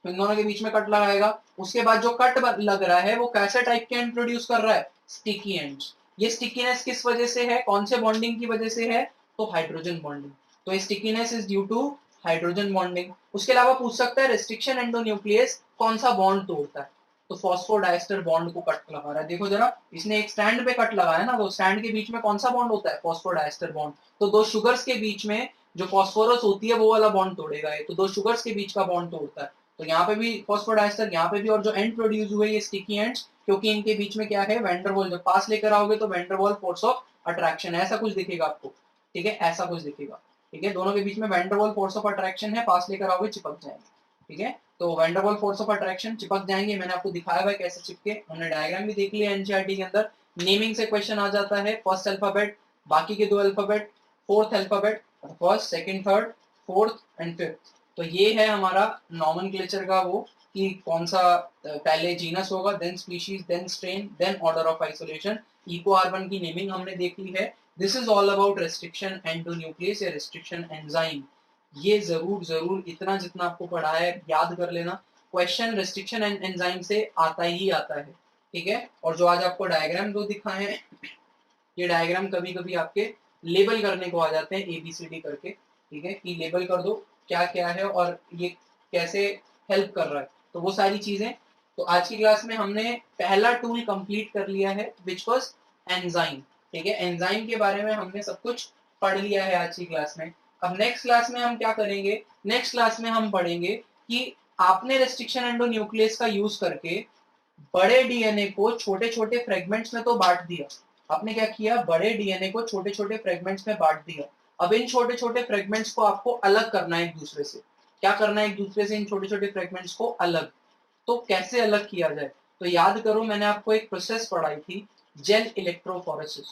इन दोनों के बीच में कट लगाएगा। उसके बाद जो कट लग रहा है वो कैसे टाइप के एंड प्रोड्यूस कर रहा है, स्टिकी एंड्स। ये स्टिकीनेस किस वजह से है, कौन से बॉन्डिंग की वजह से है, तो हाइड्रोजन बॉन्डिंग। तो ये stickiness is due to hydrogen bonding. उसके अलावा पूछ सकता है रेस्ट्रिक्शन एंडोन्यूक्लियस कौन सा बॉन्ड तोड़ता है, तो फॉस्फोडाइस्टर बॉन्ड को कट लगा रहा है। देखो जरा, इसने एक स्टैंड पे कट लगाया ना, तो स्टैंड के बीच में कौन सा बॉन्ड होता है, फॉस्फोडाइस्टर बॉन्ड। तो 2 शुगर्स के बीच में जो फॉस्फोरस होती है वो वाला बॉन्ड तोड़ेगा ये, तो 2 शुगर्स के बीच का बॉन्ड तोड़ता है। तो यहाँ पे भी फॉस्फोडाइस्टर, यहाँ पे भी, और जो एंड प्रोड्यूस हुए ये स्टिकी एंड्स, क्योंकि इनके बीच में क्या है, वैंडरवॉल, जब पास लेकर आओगे तो वैंडरवॉल फोर्स ऑफ अट्रैक्शन, ऐसा कुछ दिखेगा आपको। ठीक है, ऐसा कुछ दिखेगा। ठीक है, दोनों के बीच में वैंडरवॉल फोर्स ऑफ अट्रैक्शन है, पास लेकर आओगे चिपक जाएंगे। ठीक है, तो वैंडरवॉल फोर्स ऑफ अट्रैक्शन, चिपक जाएंगे, मैंने आपको दिखाया हुआ है कैसे चिपके, हमने डायग्राम भी देख लिया एनसीईआरटी के अंदर। नेमिंग से क्वेश्चन आ जाता है, फर्स्ट अल्फाबेट, बाकी के 2 alphabet, fourth alphabet, first second third fourth and fifth. तो ये है हमारा नॉमेनक्लेचर का वो, कि कौन सा पहले जीनस होगा, then species, then strain, then order of isolation. Eco R1 की नेमिंग हमने देख ली है। This is all about restriction endonuclease या रेस्ट्रिक्शन एंजाइम। ये जरूर जरूर इतना जितना आपको पढ़ा है याद कर लेना, क्वेश्चन रेस्ट्रिक्शन एंजाइम से आता ही आता है। ठीक है, और जो आज आपको डायग्राम दो दिखाए हैं, ये डायग्राम कभी कभी आपके लेबल करने को आ जाते हैं ABCD करके। ठीक है, कि लेबल कर दो क्या क्या है और ये कैसे हेल्प कर रहा है, तो वो सारी चीजें। तो आज की क्लास में हमने पहला टूल कंप्लीट कर लिया है विच वाज एंजाइम। ठीक है, एंजाइम के बारे में हमने सब कुछ पढ़ लिया है आज की क्लास में। अब नेक्स्ट क्लास में हम क्या करेंगे, नेक्स्ट क्लास में हम पढ़ेंगे कि आपने रेस्ट्रिक्शन एंडोन्यूक्लियस का यूज करके बड़े डीएनए को छोटे छोटे फ्रेगमेंट्स में तो बांट दिया। आपने क्या किया, बड़े डीएनए को छोटे छोटे फ्रेगमेंट्स में बांट दिया। अब इन छोटे छोटे फ्रेगमेंट्स को आपको अलग करना है एक दूसरे से। क्या करना है एक दूसरे से, इन छोटे छोटे फ्रेगमेंट्स को अलग। तो कैसे अलग किया जाए, तो याद करो मैंने आपको एक प्रोसेस पढ़ाई थी, जेल इलेक्ट्रोफोरेसिस,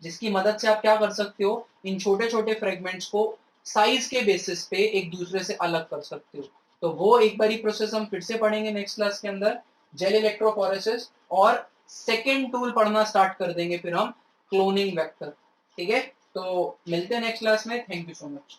जिसकी मदद से आप क्या कर सकते हो, इन छोटे छोटे फ्रेगमेंट्स को साइज के बेसिस पे एक दूसरे से अलग कर सकते हो। तो वो एक बारी प्रोसेस हम फिर से पढ़ेंगे नेक्स्ट क्लास के अंदर, जेल इलेक्ट्रोफोरेसिस। और सेकेंड टूल पढ़ना स्टार्ट कर देंगे फिर हम, क्लोनिंग वेक्टर। ठीक है, तो मिलते हैं नेक्स्ट क्लास में। Thank you so much.